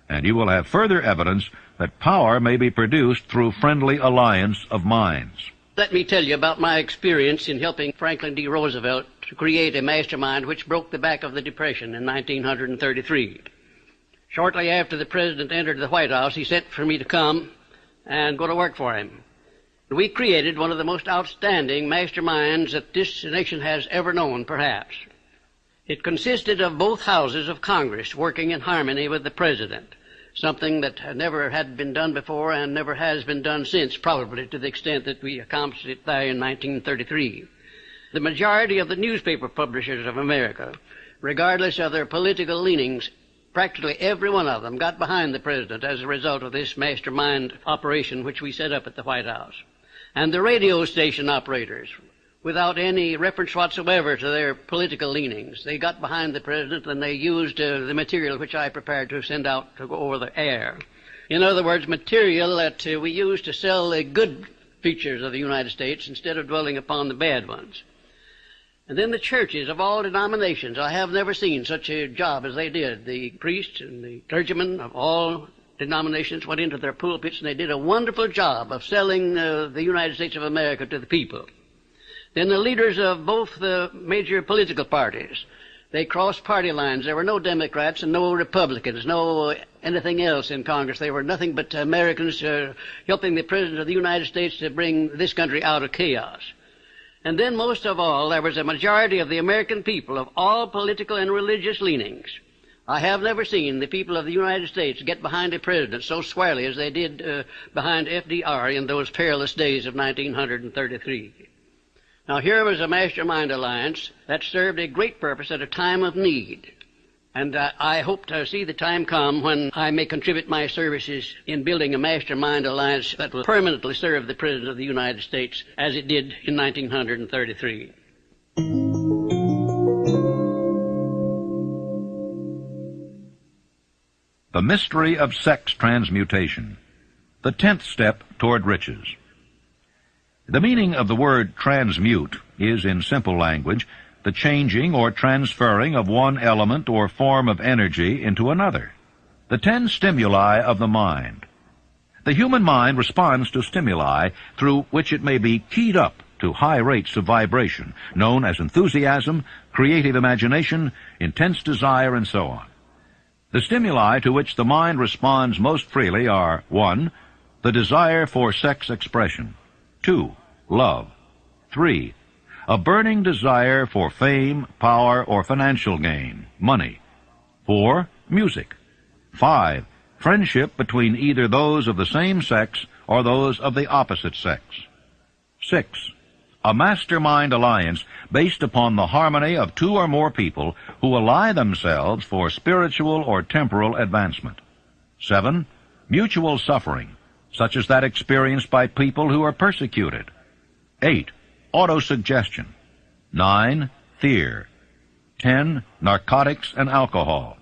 And you will have further evidence that power may be produced through friendly alliance of minds. Let me tell you about my experience in helping Franklin D. Roosevelt to create a mastermind which broke the back of the Depression in 1933. Shortly after the President entered the White House, he sent for me to come and go to work for him. We created one of the most outstanding masterminds that this nation has ever known, perhaps. It consisted of both houses of Congress working in harmony with the President, something that never had been done before and never has been done since, probably to the extent that we accomplished it there in 1933. The majority of the newspaper publishers of America, regardless of their political leanings, practically every one of them got behind the president as a result of this mastermind operation which we set up at the White House. And the radio station operators, without any reference whatsoever to their political leanings, they got behind the president and they used the material which I prepared to send out to go over the air. In other words, material that we used to sell the good features of the United States instead of dwelling upon the bad ones. And then the churches of all denominations, I have never seen such a job as they did. The priests and the clergymen of all denominations went into their pulpits and they did a wonderful job of selling the United States of America to the people. Then the leaders of both the major political parties, they crossed party lines. There were no Democrats and no Republicans, no anything else in Congress. They were nothing but Americans helping the President of the United States to bring this country out of chaos. And then most of all, there was a majority of the American people of all political and religious leanings. I have never seen the people of the United States get behind a president so squarely as they did behind FDR in those perilous days of 1933. Now here was a mastermind alliance that served a great purpose at a time of need. And I hope to see the time come when I may contribute my services in building a mastermind alliance that will permanently serve the President of the United States as it did in 1933. The mystery of sex transmutation, the 10th step toward riches. The meaning of the word transmute is, in simple language, the changing or transferring of one element or form of energy into another. The 10 stimuli of the mind. The human mind responds to stimuli through which it may be keyed up to high rates of vibration, known as enthusiasm, creative imagination, intense desire, and so on. The stimuli to which the mind responds most freely are 1. The desire for sex expression. 2. Love. 3. A burning desire for fame, power, or financial gain, money. 4. Music. 5. Friendship between either those of the same sex or those of the opposite sex. 6. A mastermind alliance based upon the harmony of 2 or more people who ally themselves for spiritual or temporal advancement. 7. Mutual suffering, such as that experienced by people who are persecuted. 8. Autosuggestion. 9. Fear. 10. Narcotics and alcohol.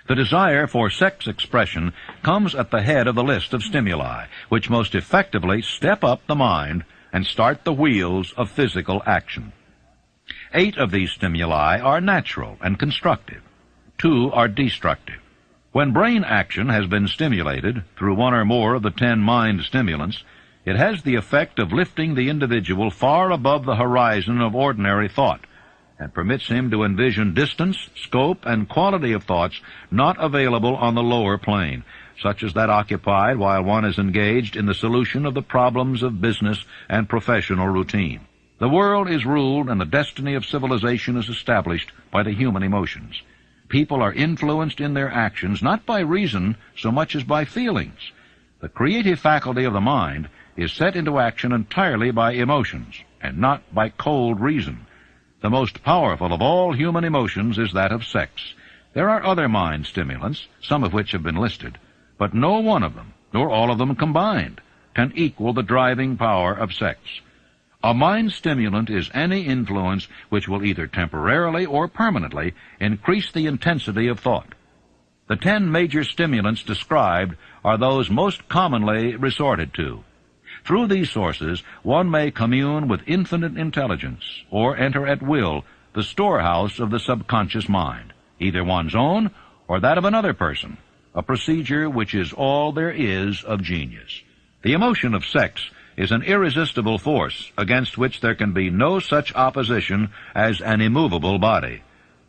The desire for sex expression comes at the head of the list of stimuli, which most effectively step up the mind and start the wheels of physical action. 8 of these stimuli are natural and constructive. 2 are destructive. When brain action has been stimulated through one or more of the 10 mind stimulants, it has the effect of lifting the individual far above the horizon of ordinary thought and permits him to envision distance, scope, and quality of thoughts not available on the lower plane, such as that occupied while one is engaged in the solution of the problems of business and professional routine. The world is ruled and the destiny of civilization is established by the human emotions. People are influenced in their actions not by reason so much as by feelings. The creative faculty of the mind is set into action entirely by emotions, and not by cold reason. The most powerful of all human emotions is that of sex. There are other mind stimulants, some of which have been listed, but no one of them, nor all of them combined, can equal the driving power of sex. A mind stimulant is any influence which will either temporarily or permanently increase the intensity of thought. The 10 major stimulants described are those most commonly resorted to. Through these sources, one may commune with infinite intelligence, or enter at will the storehouse of the subconscious mind, either one's own or that of another person, a procedure which is all there is of genius. The emotion of sex is an irresistible force against which there can be no such opposition as an immovable body.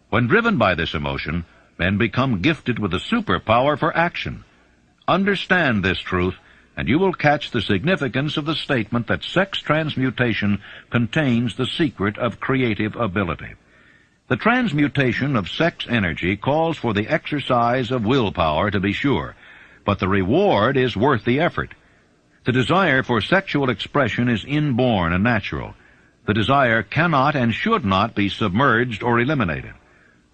When driven by this emotion, men become gifted with a superpower for action. Understand this truth, and you will catch the significance of the statement that sex transmutation contains the secret of creative ability. The transmutation of sex energy calls for the exercise of willpower, to be sure, but the reward is worth the effort. The desire for sexual expression is inborn and natural. The desire cannot and should not be submerged or eliminated,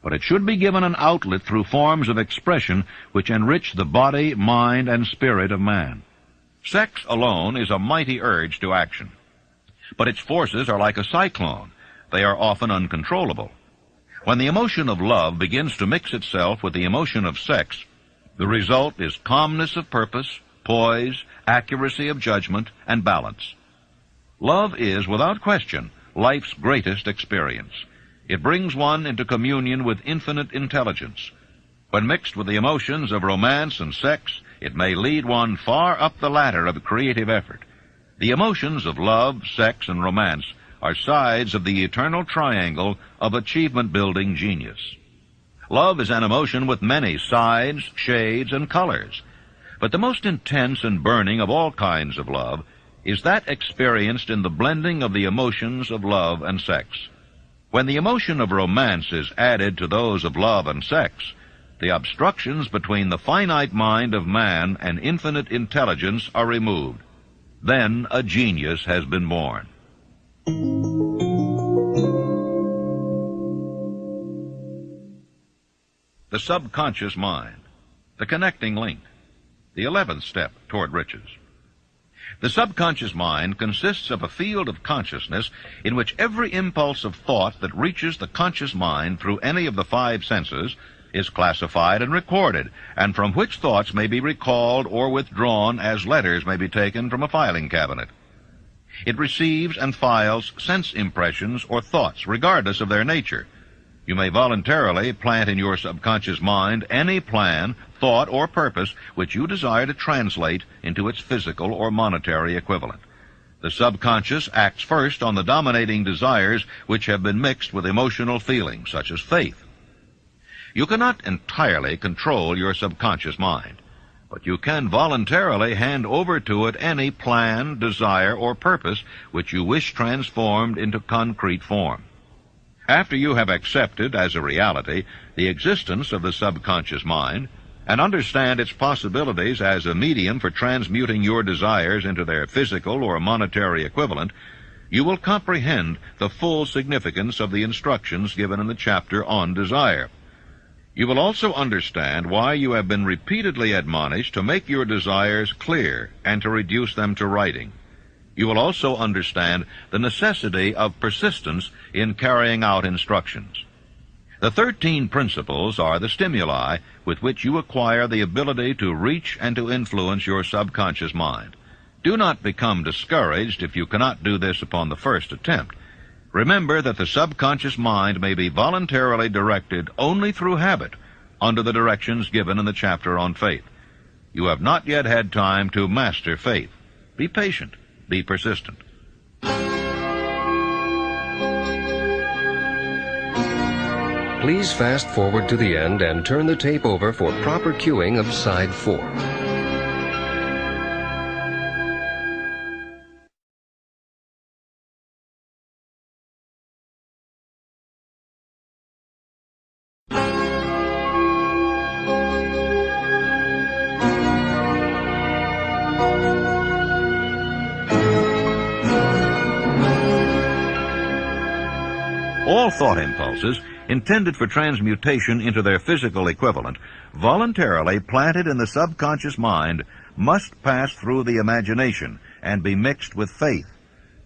but it should be given an outlet through forms of expression which enrich the body, mind, and spirit of man. Sex alone is a mighty urge to action, but its forces are like a cyclone. They are often uncontrollable. When the emotion of love begins to mix itself with the emotion of sex, the result is calmness of purpose, poise, accuracy of judgment, and balance. Love is, without question, life's greatest experience. It brings one into communion with infinite intelligence. When mixed with the emotions of romance and sex, it may lead one far up the ladder of creative effort. The emotions of love, sex, and romance are sides of the eternal triangle of achievement-building genius. Love is an emotion with many sides, shades, and colors. But the most intense and burning of all kinds of love is that experienced in the blending of the emotions of love and sex. When the emotion of romance is added to those of love and sex, the obstructions between the finite mind of man and infinite intelligence are removed. Then a genius has been born. The subconscious mind, the connecting link, the 11th step toward riches. The subconscious mind consists of a field of consciousness in which every impulse of thought that reaches the conscious mind through any of the 5 senses is classified and recorded, and from which thoughts may be recalled or withdrawn as letters may be taken from a filing cabinet. It receives and files sense impressions or thoughts, regardless of their nature. You may voluntarily plant in your subconscious mind any plan, thought, or purpose which you desire to translate into its physical or monetary equivalent. The subconscious acts first on the dominating desires which have been mixed with emotional feelings, such as faith. You cannot entirely control your subconscious mind, but you can voluntarily hand over to it any plan, desire, or purpose which you wish transformed into concrete form. After you have accepted as a reality the existence of the subconscious mind and understand its possibilities as a medium for transmuting your desires into their physical or monetary equivalent, you will comprehend the full significance of the instructions given in the chapter on desire. You will also understand why you have been repeatedly admonished to make your desires clear and to reduce them to writing. You will also understand the necessity of persistence in carrying out instructions. The 13 principles are the stimuli with which you acquire the ability to reach and to influence your subconscious mind. Do not become discouraged if you cannot do this upon the first attempt. Remember that the subconscious mind may be voluntarily directed only through habit under the directions given in the chapter on faith. You have not yet had time to master faith. Be patient. Be persistent. Please fast forward to the end and turn the tape over for proper cueing of side 4. All thought impulses intended for transmutation into their physical equivalent, voluntarily planted in the subconscious mind, must pass through the imagination and be mixed with faith.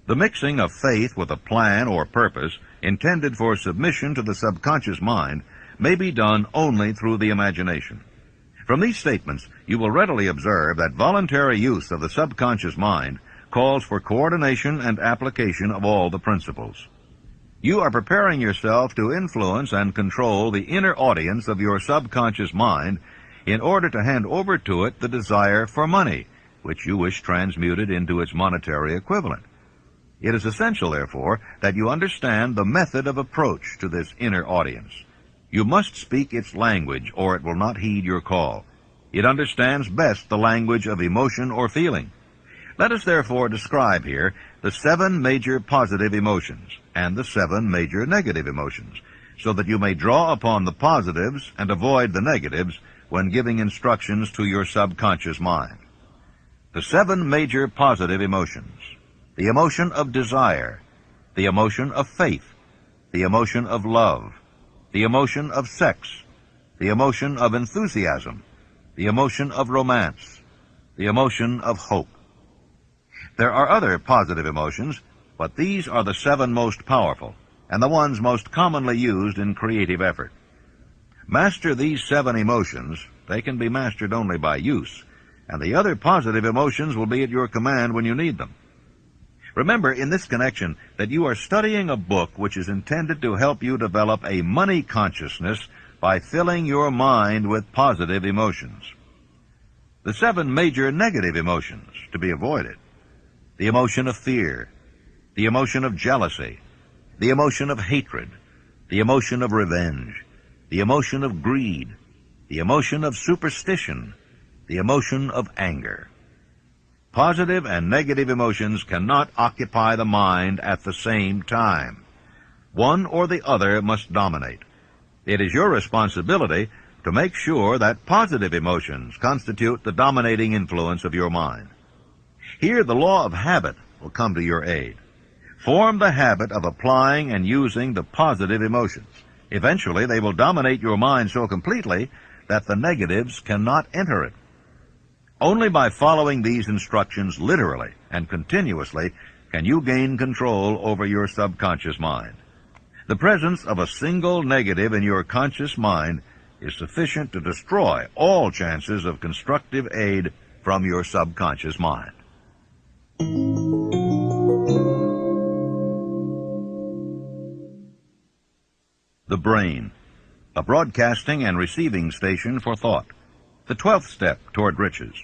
The mixing of faith with a plan or purpose intended for submission to the subconscious mind may be done only through the imagination. From these statements, you will readily observe that voluntary use of the subconscious mind calls for coordination and application of all the principles. You are preparing yourself to influence and control the inner audience of your subconscious mind in order to hand over to it the desire for money, which you wish transmuted into its monetary equivalent. It is essential, therefore, that you understand the method of approach to this inner audience. You must speak its language, or it will not heed your call. It understands best the language of emotion or feeling. Let us therefore describe here the 7 major positive emotions and the 7 major negative emotions. so that you may draw upon the positives and avoid the negatives when giving instructions to your subconscious mind. The 7 major positive emotions: the emotion of desire, the emotion of faith, the emotion of love, the emotion of sex, the emotion of enthusiasm, the emotion of romance, the emotion of hope. There are other positive emotions, but these are the 7 most powerful and the ones most commonly used in creative effort. Master these 7 emotions. They can be mastered only by use, and the other positive emotions will be at your command when you need them. Remember in this connection that you are studying a book which is intended to help you develop a money consciousness by filling your mind with positive emotions. The 7 major negative emotions to be avoided: the emotion of fear, the emotion of jealousy, the emotion of hatred, the emotion of revenge, the emotion of greed, the emotion of superstition, the emotion of anger. Positive and negative emotions cannot occupy the mind at the same time. One or the other must dominate. It is your responsibility to make sure that positive emotions constitute the dominating influence of your mind. Here the law of habit will come to your aid. Form the habit of applying and using the positive emotions. Eventually they will dominate your mind so completely that the negatives cannot enter it. Only by following these instructions literally and continuously can you gain control over your subconscious mind. The presence of a single negative in your conscious mind is sufficient to destroy all chances of constructive aid from your subconscious mind. The brain, a broadcasting and receiving station for thought. The 12th step toward riches.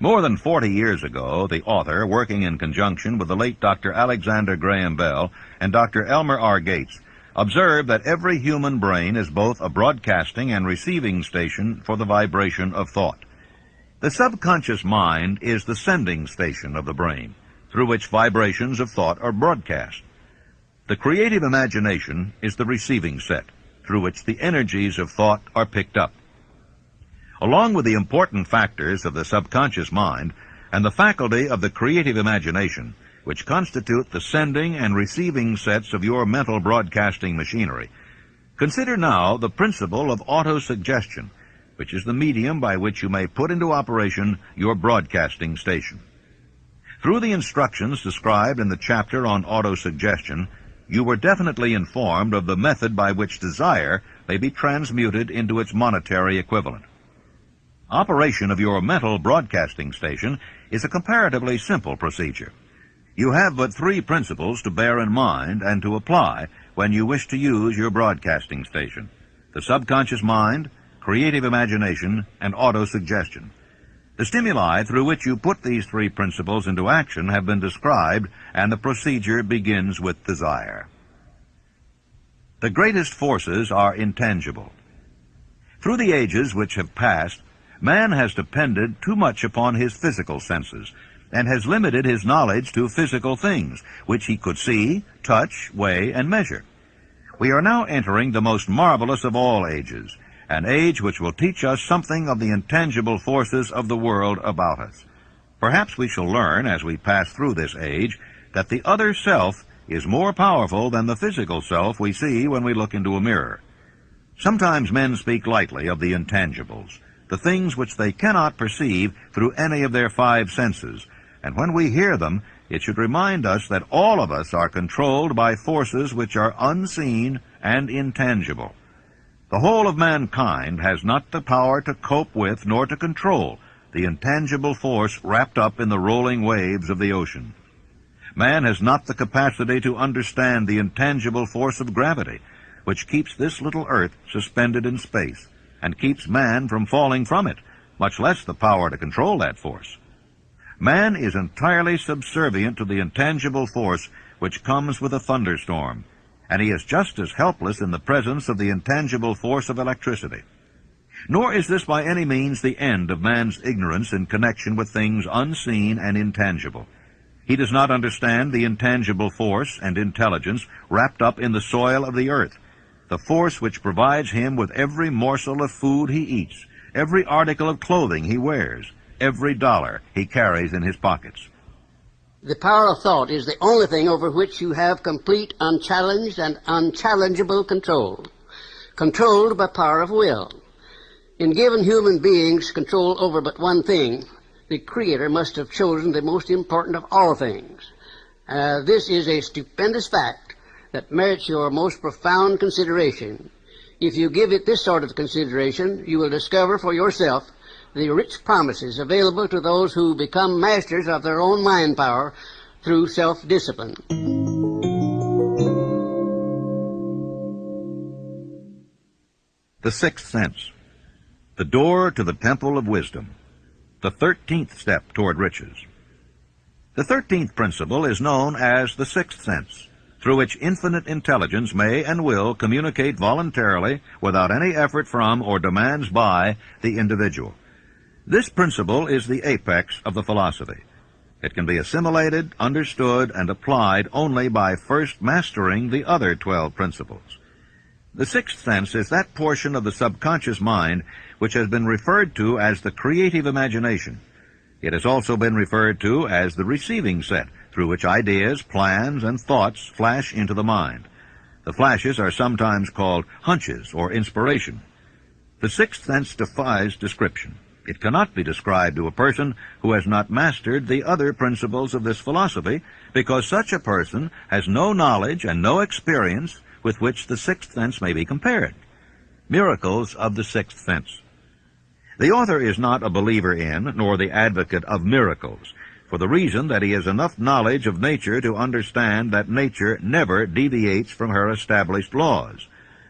More than 40 years ago, the author, working in conjunction with the late Dr. Alexander Graham Bell and Dr. Elmer R. Gates, observed that every human brain is both a broadcasting and receiving station for the vibration of thought. The subconscious mind is the sending station of the brain, through which vibrations of thought are broadcast. The creative imagination is the receiving set, through which the energies of thought are picked up. Along with the important factors of the subconscious mind and the faculty of the creative imagination, which constitute the sending and receiving sets of your mental broadcasting machinery, consider now the principle of autosuggestion, which is the medium by which you may put into operation your broadcasting station. Through the instructions described in the chapter on autosuggestion, you were definitely informed of the method by which desire may be transmuted into its monetary equivalent. Operation of your mental broadcasting station is a comparatively simple procedure. You have but 3 principles to bear in mind and to apply when you wish to use your broadcasting station: the subconscious mind, creative imagination, and autosuggestion. The stimuli through which you put these 3 principles into action have been described, and the procedure begins with desire. The greatest forces are intangible. Through the ages which have passed, man has depended too much upon his physical senses, and has limited his knowledge to physical things, which he could see, touch, weigh, and measure. We are now entering the most marvelous of all ages, an age which will teach us something of the intangible forces of the world about us. Perhaps we shall learn, as we pass through this age, that the other self is more powerful than the physical self we see when we look into a mirror. Sometimes men speak lightly of the intangibles, the things which they cannot perceive through any of their 5 senses, and when we hear them, it should remind us that all of us are controlled by forces which are unseen and intangible. The whole of mankind has not the power to cope with nor to control the intangible force wrapped up in the rolling waves of the ocean. Man has not the capacity to understand the intangible force of gravity, which keeps this little earth suspended in space, and keeps man from falling from it, much less the power to control that force. Man is entirely subservient to the intangible force which comes with a thunderstorm, and he is just as helpless in the presence of the intangible force of electricity. Nor is this by any means the end of man's ignorance in connection with things unseen and intangible. He does not understand the intangible force and intelligence wrapped up in the soil of the earth, the force which provides him with every morsel of food he eats, every article of clothing he wears, every dollar he carries in his pockets. The power of thought is the only thing over which you have complete, unchallenged, and unchallengeable control. Controlled by power of will. In giving human beings control over but one thing, the Creator must have chosen the most important of all things. This is a stupendous fact that merits your most profound consideration. If you give it this sort of consideration, you will discover for yourself the rich promises available to those who become masters of their own mind power through self-discipline. The sixth sense, the door to the temple of wisdom, the 13th step toward riches. The 13th principle is known as the sixth sense, through which infinite intelligence may and will communicate voluntarily without any effort from or demands by the individual. This principle is the apex of the philosophy. It can be assimilated, understood, and applied only by first mastering the other 12 principles. The sixth sense is that portion of the subconscious mind which has been referred to as the creative imagination. It has also been referred to as the receiving set, through which ideas, plans, and thoughts flash into the mind. The flashes are sometimes called hunches or inspiration. The sixth sense defies description. It cannot be described to a person who has not mastered the other principles of this philosophy, because such a person has no knowledge and no experience with which the sixth sense may be compared. Miracles of the sixth sense. The author is not a believer in, nor the advocate of miracles, for the reason that he has enough knowledge of nature to understand that nature never deviates from her established laws.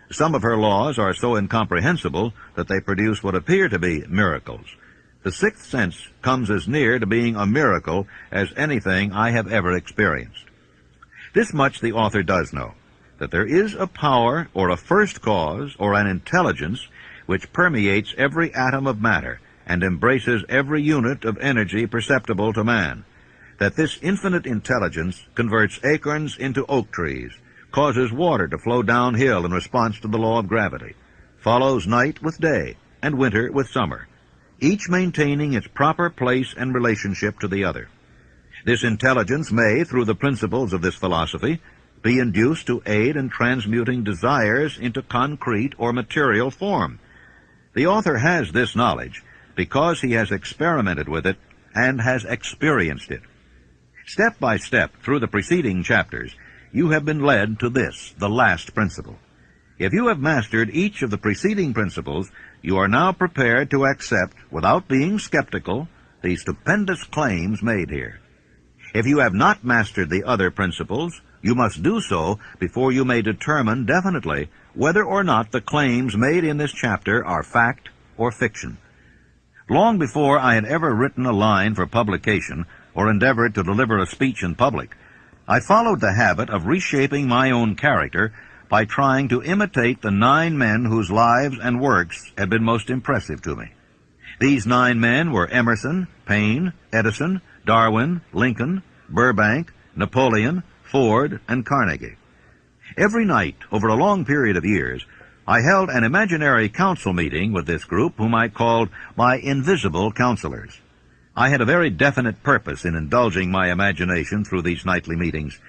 Some of her laws are so incomprehensible that they produce what appear to be miracles. The sixth sense comes as near to being a miracle as anything I have ever experienced. This much the author does know, that there is a power or a first cause or an intelligence which permeates every atom of matter and embraces every unit of energy perceptible to man, that this infinite intelligence converts acorns into oak trees, causes water to flow downhill in response to the law of gravity, follows night with day and winter with summer, each maintaining its proper place and relationship to the other. This intelligence may, through the principles of this philosophy, be induced to aid in transmuting desires into concrete or material form. The author has this knowledge because he has experimented with it and has experienced it. Step by step through the preceding chapters, you have been led to this, the last principle. If you have mastered each of the preceding principles, you are now prepared to accept, without being skeptical, the stupendous claims made here. If you have not mastered the other principles, you must do so before you may determine definitely whether or not the claims made in this chapter are fact or fiction. Long before I had ever written a line for publication or endeavored to deliver a speech in public, I followed the habit of reshaping my own character by trying to imitate the 9 men whose lives and works had been most impressive to me. These 9 men were Emerson, Paine, Edison, Darwin, Lincoln, Burbank, Napoleon, Ford, and Carnegie. Every night, over a long period of years, I held an imaginary council meeting with this group whom I called my invisible counselors. I had a very definite purpose in indulging my imagination through these nightly meetings.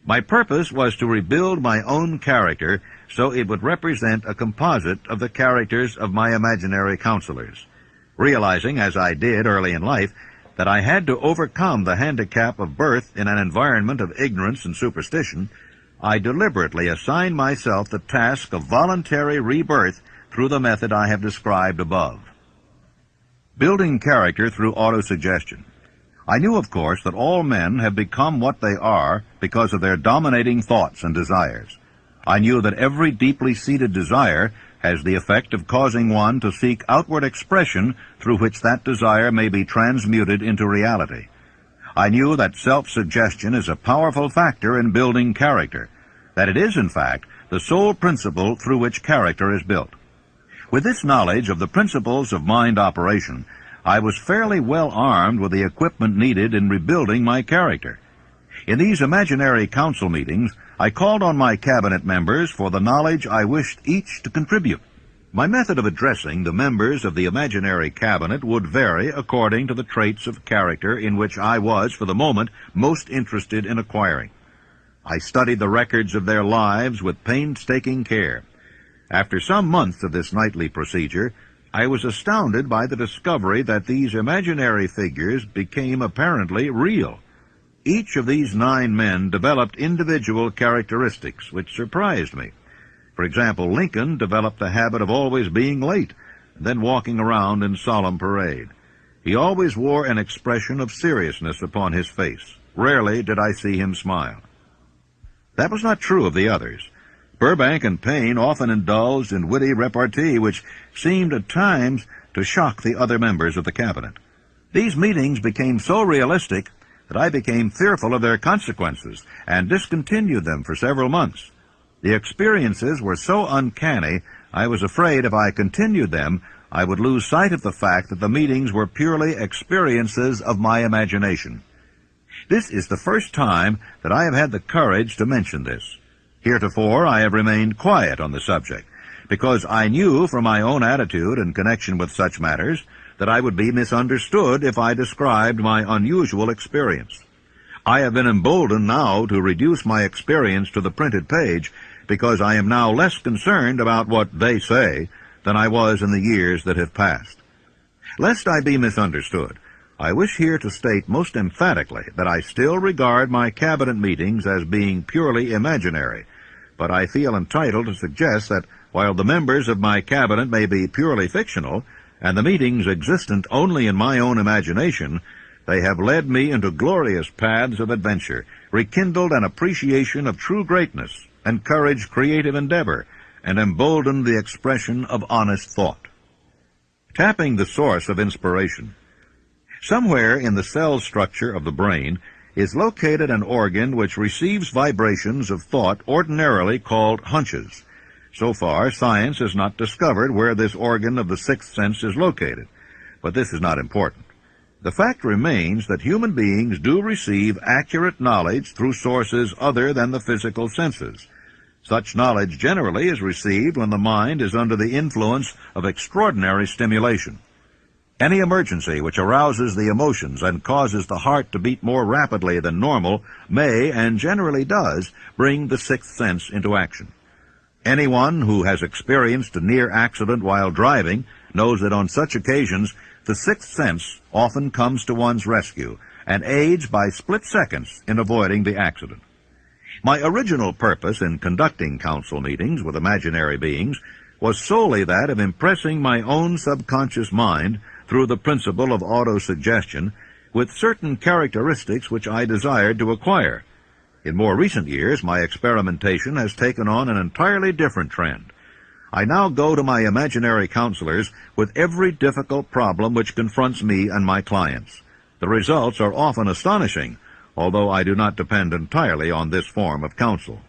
My purpose was to rebuild my own character so it would represent a composite of the characters of my imaginary counselors. Realizing, as I did early in life, that I had to overcome the handicap of birth in an environment of ignorance and superstition, I deliberately assigned myself the task of voluntary rebirth through the method I have described above. Building character through autosuggestion. I knew, of course, that all men have become what they are because of their dominating thoughts and desires. I knew that every deeply seated desire has the effect of causing one to seek outward expression through which that desire may be transmuted into reality. I knew that self-suggestion is a powerful factor in building character, that it is, in fact, the sole principle through which character is built. With this knowledge of the principles of mind operation, I was fairly well armed with the equipment needed in rebuilding my character. In these imaginary council meetings, I called on my cabinet members for the knowledge I wished each to contribute. My method of addressing the members of the imaginary cabinet would vary according to the traits of character in which I was, for the moment, most interested in acquiring. I studied the records of their lives with painstaking care. After some months of this nightly procedure, I was astounded by the discovery that these imaginary figures became apparently real. Each of these 9 men developed individual characteristics which surprised me. For example, Lincoln developed the habit of always being late, and then walking around in solemn parade. He always wore an expression of seriousness upon his face. Rarely did I see him smile. That was not true of the others. Burbank and Payne often indulged in witty repartee which seemed at times to shock the other members of the cabinet. These meetings became so realistic that I became fearful of their consequences and discontinued them for several months. The experiences were so uncanny, I was afraid if I continued them, I would lose sight of the fact that the meetings were purely experiences of my imagination. This is the first time that I have had the courage to mention this. Heretofore, I have remained quiet on the subject, because I knew from my own attitude in connection with such matters that I would be misunderstood if I described my unusual experience. I have been emboldened now to reduce my experience to the printed page because I am now less concerned about what they say than I was in the years that have passed. Lest I be misunderstood, I wish here to state most emphatically that I still regard my cabinet meetings as being purely imaginary, but I feel entitled to suggest that while the members of my cabinet may be purely fictional, and the meetings existent only in my own imagination, they have led me into glorious paths of adventure, rekindled an appreciation of true greatness, encouraged creative endeavor, and emboldened the expression of honest thought. Tapping the source of inspiration. Somewhere in the cell structure of the brain is located an organ which receives vibrations of thought ordinarily called hunches. So far, science has not discovered where this organ of the sixth sense is located, but this is not important. The fact remains that human beings do receive accurate knowledge through sources other than the physical senses. Such knowledge generally is received when the mind is under the influence of extraordinary stimulation. Any emergency which arouses the emotions and causes the heart to beat more rapidly than normal may, and generally does, bring the sixth sense into action. Anyone who has experienced a near accident while driving knows that on such occasions the sixth sense often comes to one's rescue and aids by split seconds in avoiding the accident. My original purpose in conducting council meetings with imaginary beings was solely that of impressing my own subconscious mind through the principle of autosuggestion with certain characteristics which I desired to acquire. In more recent years, my experimentation has taken on an entirely different trend. I now go to my imaginary counselors with every difficult problem which confronts me and my clients. The results are often astonishing, although I do not depend entirely on this form of counsel.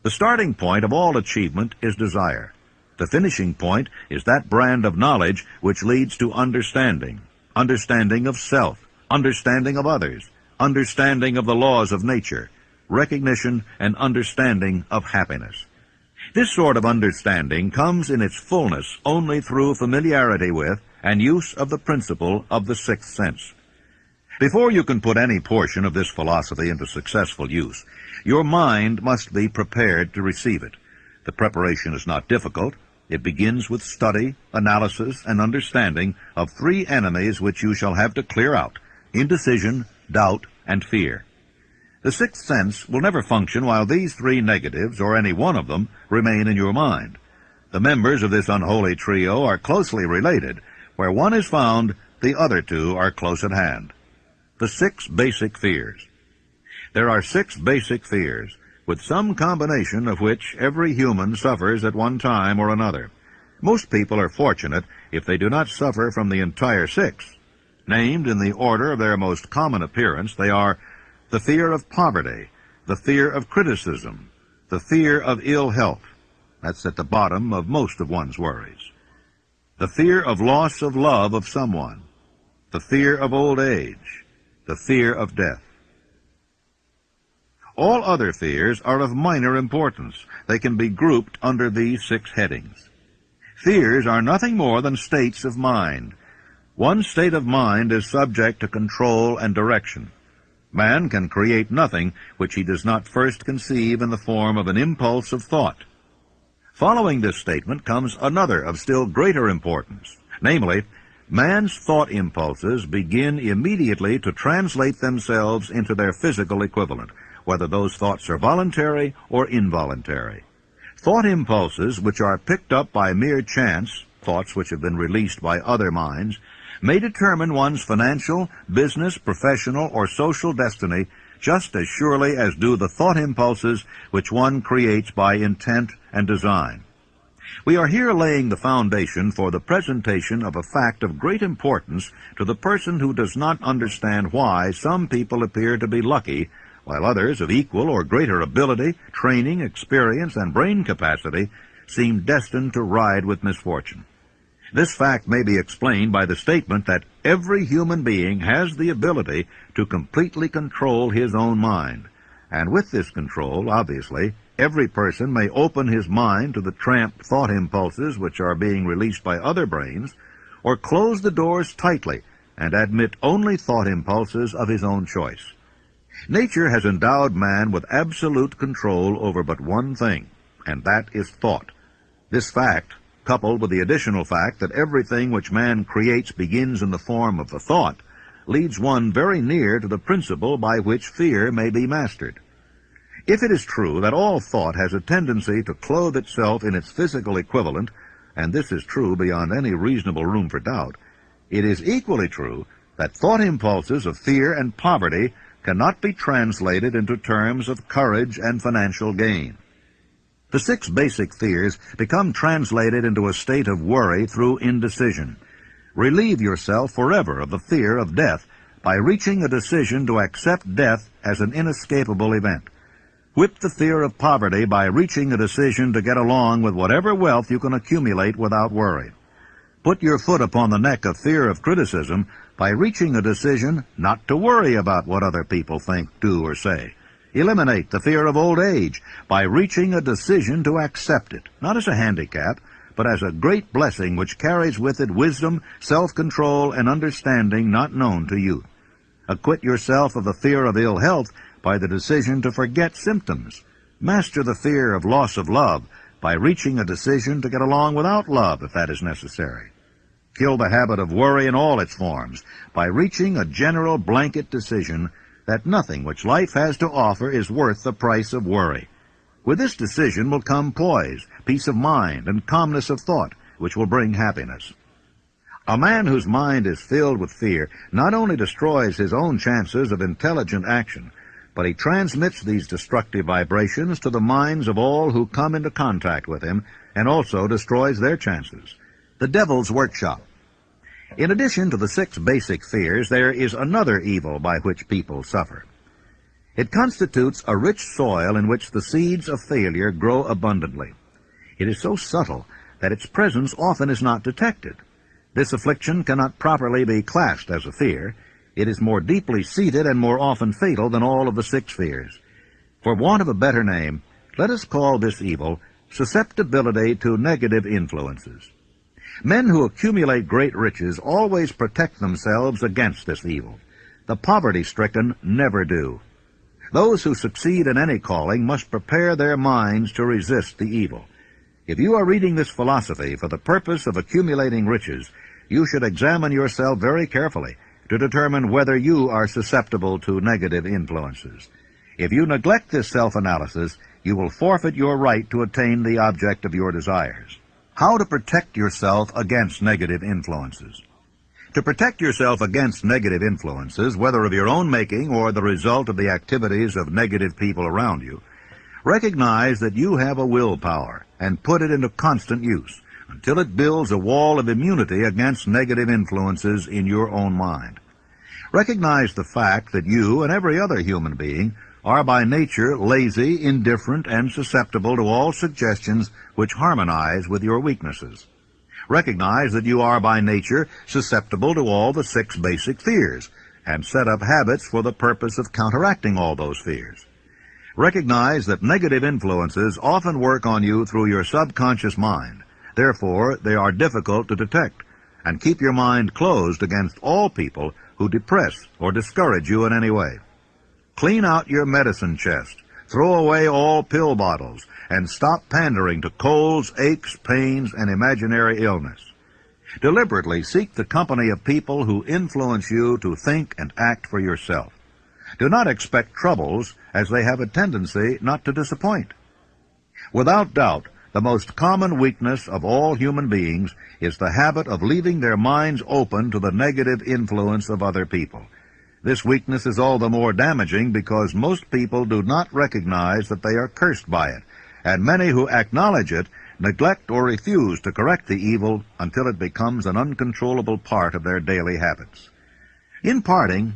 The starting point of all achievement is desire. The finishing point is that brand of knowledge which leads to understanding, understanding of self, understanding of others, understanding of the laws of nature, recognition and understanding of happiness. This sort of understanding comes in its fullness only through familiarity with and use of the principle of the sixth sense. Before you can put any portion of this philosophy into successful use, your mind must be prepared to receive it. The preparation is not difficult. It begins with study, analysis, and understanding of 3 enemies which you shall have to clear out: indecision, doubt, and fear. The sixth sense will never function while these 3 negatives, or any one of them, remain in your mind. The members of this unholy trio are closely related. Where one is found, the other 2 are close at hand. The 6 basic fears. There are 6 basic fears, with some combination of which every human suffers at one time or another. Most people are fortunate if they do not suffer from the entire 6. Named in the order of their most common appearance, they are the fear of poverty, the fear of criticism, the fear of ill health. That's at the bottom of most of one's worries. The fear of loss of love of someone, the fear of old age, the fear of death. All other fears are of minor importance. They can be grouped under these 6 headings. Fears are nothing more than states of mind. One state of mind is subject to control and direction. Man can create nothing which he does not first conceive in the form of an impulse of thought. Following this statement comes another of still greater importance, namely, man's thought impulses begin immediately to translate themselves into their physical equivalent, whether those thoughts are voluntary or involuntary. Thought impulses which are picked up by mere chance, thoughts which have been released by other minds, may determine one's financial, business, professional, or social destiny just as surely as do the thought impulses which one creates by intent and design. We are here laying the foundation for the presentation of a fact of great importance to the person who does not understand why some people appear to be lucky, while others of equal or greater ability, training, experience, and brain capacity seem destined to ride with misfortune. This fact may be explained by the statement that every human being has the ability to completely control his own mind. And with this control, obviously, every person may open his mind to the tramp thought impulses which are being released by other brains, or close the doors tightly and admit only thought impulses of his own choice. Nature has endowed man with absolute control over but one thing, and that is thought. This fact, coupled with the additional fact that everything which man creates begins in the form of a thought, leads one very near to the principle by which fear may be mastered. If it is true that all thought has a tendency to clothe itself in its physical equivalent, and this is true beyond any reasonable room for doubt, it is equally true that thought impulses of fear and poverty cannot be translated into terms of courage and financial gain. The 6 basic fears become translated into a state of worry through indecision. Relieve yourself forever of the fear of death by reaching a decision to accept death as an inescapable event. Whip the fear of poverty by reaching a decision to get along with whatever wealth you can accumulate without worry. Put your foot upon the neck of fear of criticism by reaching a decision not to worry about what other people think, do, or say. Eliminate the fear of old age by reaching a decision to accept it, not as a handicap, but as a great blessing which carries with it wisdom, self-control, and understanding not known to youth. Acquit yourself of the fear of ill health by the decision to forget symptoms. Master the fear of loss of love by reaching a decision to get along without love if that is necessary. Kill the habit of worry in all its forms by reaching a general blanket decision that nothing which life has to offer is worth the price of worry. With this decision will come poise, peace of mind, and calmness of thought, which will bring happiness. A man whose mind is filled with fear not only destroys his own chances of intelligent action, but he transmits these destructive vibrations to the minds of all who come into contact with him, and also destroys their chances. The devil's workshop. In addition to the 6 basic fears, there is another evil by which people suffer. It constitutes a rich soil in which the seeds of failure grow abundantly. It is so subtle that its presence often is not detected. This affliction cannot properly be classed as a fear. It is more deeply seated and more often fatal than all of the 6 fears. For want of a better name, let us call this evil susceptibility to negative influences. Men who accumulate great riches always protect themselves against this evil. The poverty-stricken never do. Those who succeed in any calling must prepare their minds to resist the evil. If you are reading this philosophy for the purpose of accumulating riches, you should examine yourself very carefully to determine whether you are susceptible to negative influences. If you neglect this self-analysis, you will forfeit your right to attain the object of your desires. How to protect yourself against negative influences. To protect yourself against negative influences, whether of your own making or the result of the activities of negative people around you, recognize that you have a willpower and put it into constant use until it builds a wall of immunity against negative influences in your own mind. Recognize the fact that you and every other human being are by nature lazy, indifferent, and susceptible to all suggestions which harmonize with your weaknesses. Recognize that you are by nature susceptible to all the 6 basic fears, and set up habits for the purpose of counteracting all those fears. Recognize that negative influences often work on you through your subconscious mind. Therefore, they are difficult to detect, and keep your mind closed against all people who depress or discourage you in any way. Clean out your medicine chest, throw away all pill bottles, and stop pandering to colds, aches, pains, and imaginary illness. Deliberately seek the company of people who influence you to think and act for yourself. Do not expect troubles, as they have a tendency not to disappoint. Without doubt, the most common weakness of all human beings is the habit of leaving their minds open to the negative influence of other people. This weakness is all the more damaging because most people do not recognize that they are cursed by it, and many who acknowledge it neglect or refuse to correct the evil until it becomes an uncontrollable part of their daily habits. In parting,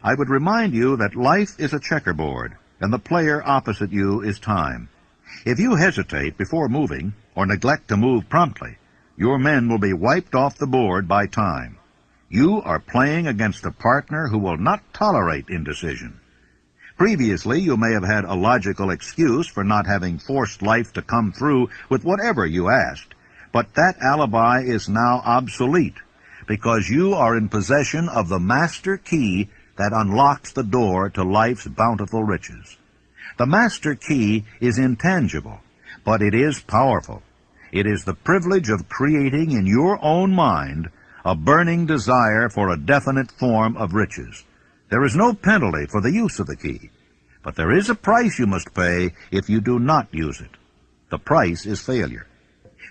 I would remind you that life is a checkerboard, and the player opposite you is time. If you hesitate before moving, or neglect to move promptly, your men will be wiped off the board by time. You are playing against a partner who will not tolerate indecision. Previously, you may have had a logical excuse for not having forced life to come through with whatever you asked, but that alibi is now obsolete, because you are in possession of the master key that unlocks the door to life's bountiful riches. The master key is intangible, but it is powerful. It is the privilege of creating in your own mind a burning desire for a definite form of riches. There is no penalty for the use of the key, but there is a price you must pay if you do not use it. The price is failure.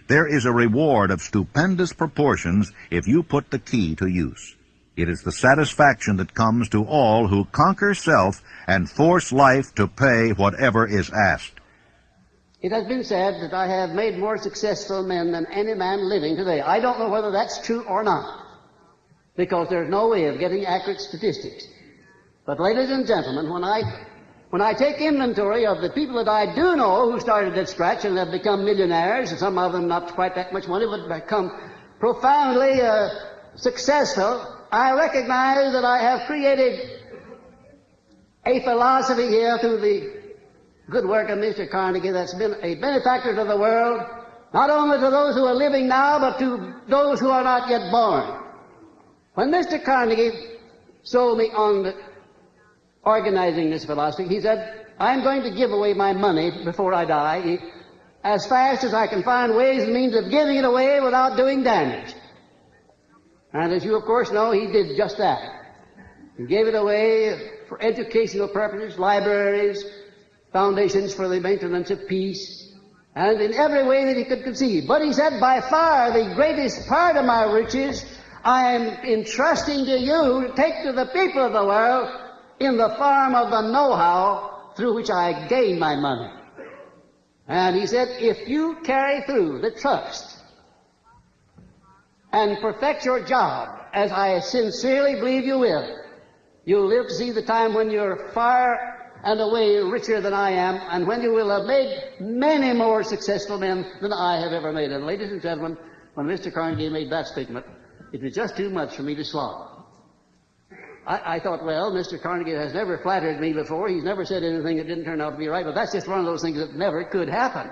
There is a reward of stupendous proportions if you put the key to use. It is the satisfaction that comes to all who conquer self and force life to pay whatever is asked. It has been said that I have made more successful men than any man living today. I don't know whether that's true or not, because there's no way of getting accurate statistics. But ladies and gentlemen, when I take inventory of the people that I do know who started at scratch and have become millionaires, and some of them not quite that much money, but become profoundly successful, I recognize that I have created a philosophy here through the good work of Mr. Carnegie that's been a benefactor to the world, not only to those who are living now, but to those who are not yet born. When Mr. Carnegie sold me on organizing this philosophy, he said, I'm going to give away my money before I die as fast as I can find ways and means of giving it away without doing damage. And as you, of course, know, he did just that. He gave it away for educational purposes, libraries, foundations for the maintenance of peace, and in every way that he could conceive. But he said, by far the greatest part of my riches I am entrusting to you to take to the people of the world in the form of the know-how through which I gain my money. And he said, if you carry through the trust and perfect your job, as I sincerely believe you will, you'll live to see the time when you're far and away richer than I am, and when you will have made many more successful men than I have ever made. And ladies and gentlemen, when Mr. Carnegie made that statement, it was just too much for me to swallow. I thought, well, Mr. Carnegie has never flattered me before. He's never said anything that didn't turn out to be right, but that's just one of those things that never could happen.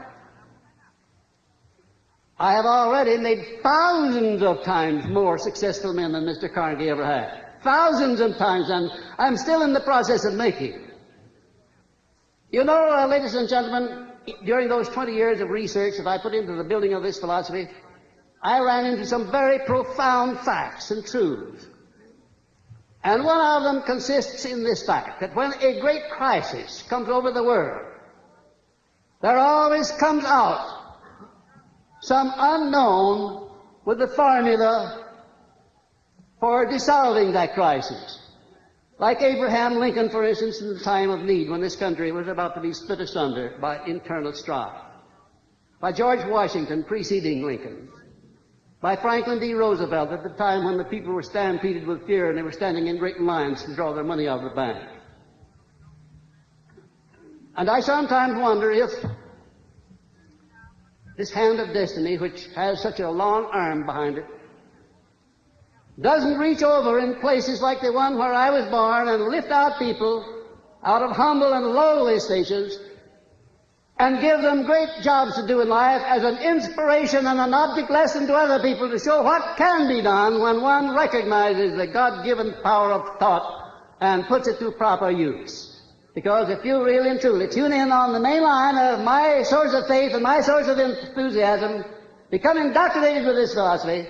I have already made thousands of times more successful men than Mr. Carnegie ever had. Thousands of times, and I'm still in the process of making. You know, ladies and gentlemen, during those 20 years of research that I put into the building of this philosophy, I ran into some very profound facts and truths. And one of them consists in this fact, that when a great crisis comes over the world, there always comes out some unknown with the formula for dissolving that crisis. Like Abraham Lincoln, for instance, in the time of need, when this country was about to be split asunder by internal strife. By George Washington preceding Lincoln. By Franklin D. Roosevelt at the time when the people were stampeded with fear and they were standing in great lines to draw their money out of the bank. And I sometimes wonder if this hand of destiny, which has such a long arm behind it, doesn't reach over in places like the one where I was born and lift out people out of humble and lowly stations and give them great jobs to do in life as an inspiration and an object lesson to other people to show what can be done when one recognizes the God-given power of thought and puts it to proper use. Because if you really and truly tune in on the main line of my source of faith and my source of enthusiasm, become indoctrinated with this philosophy,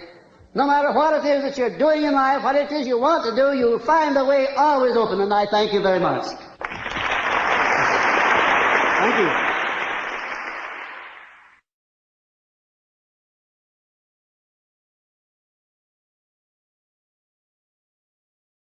no matter what it is that you're doing in life, what it is you want to do, you'll find the way always open, and I thank you very much. Thank you.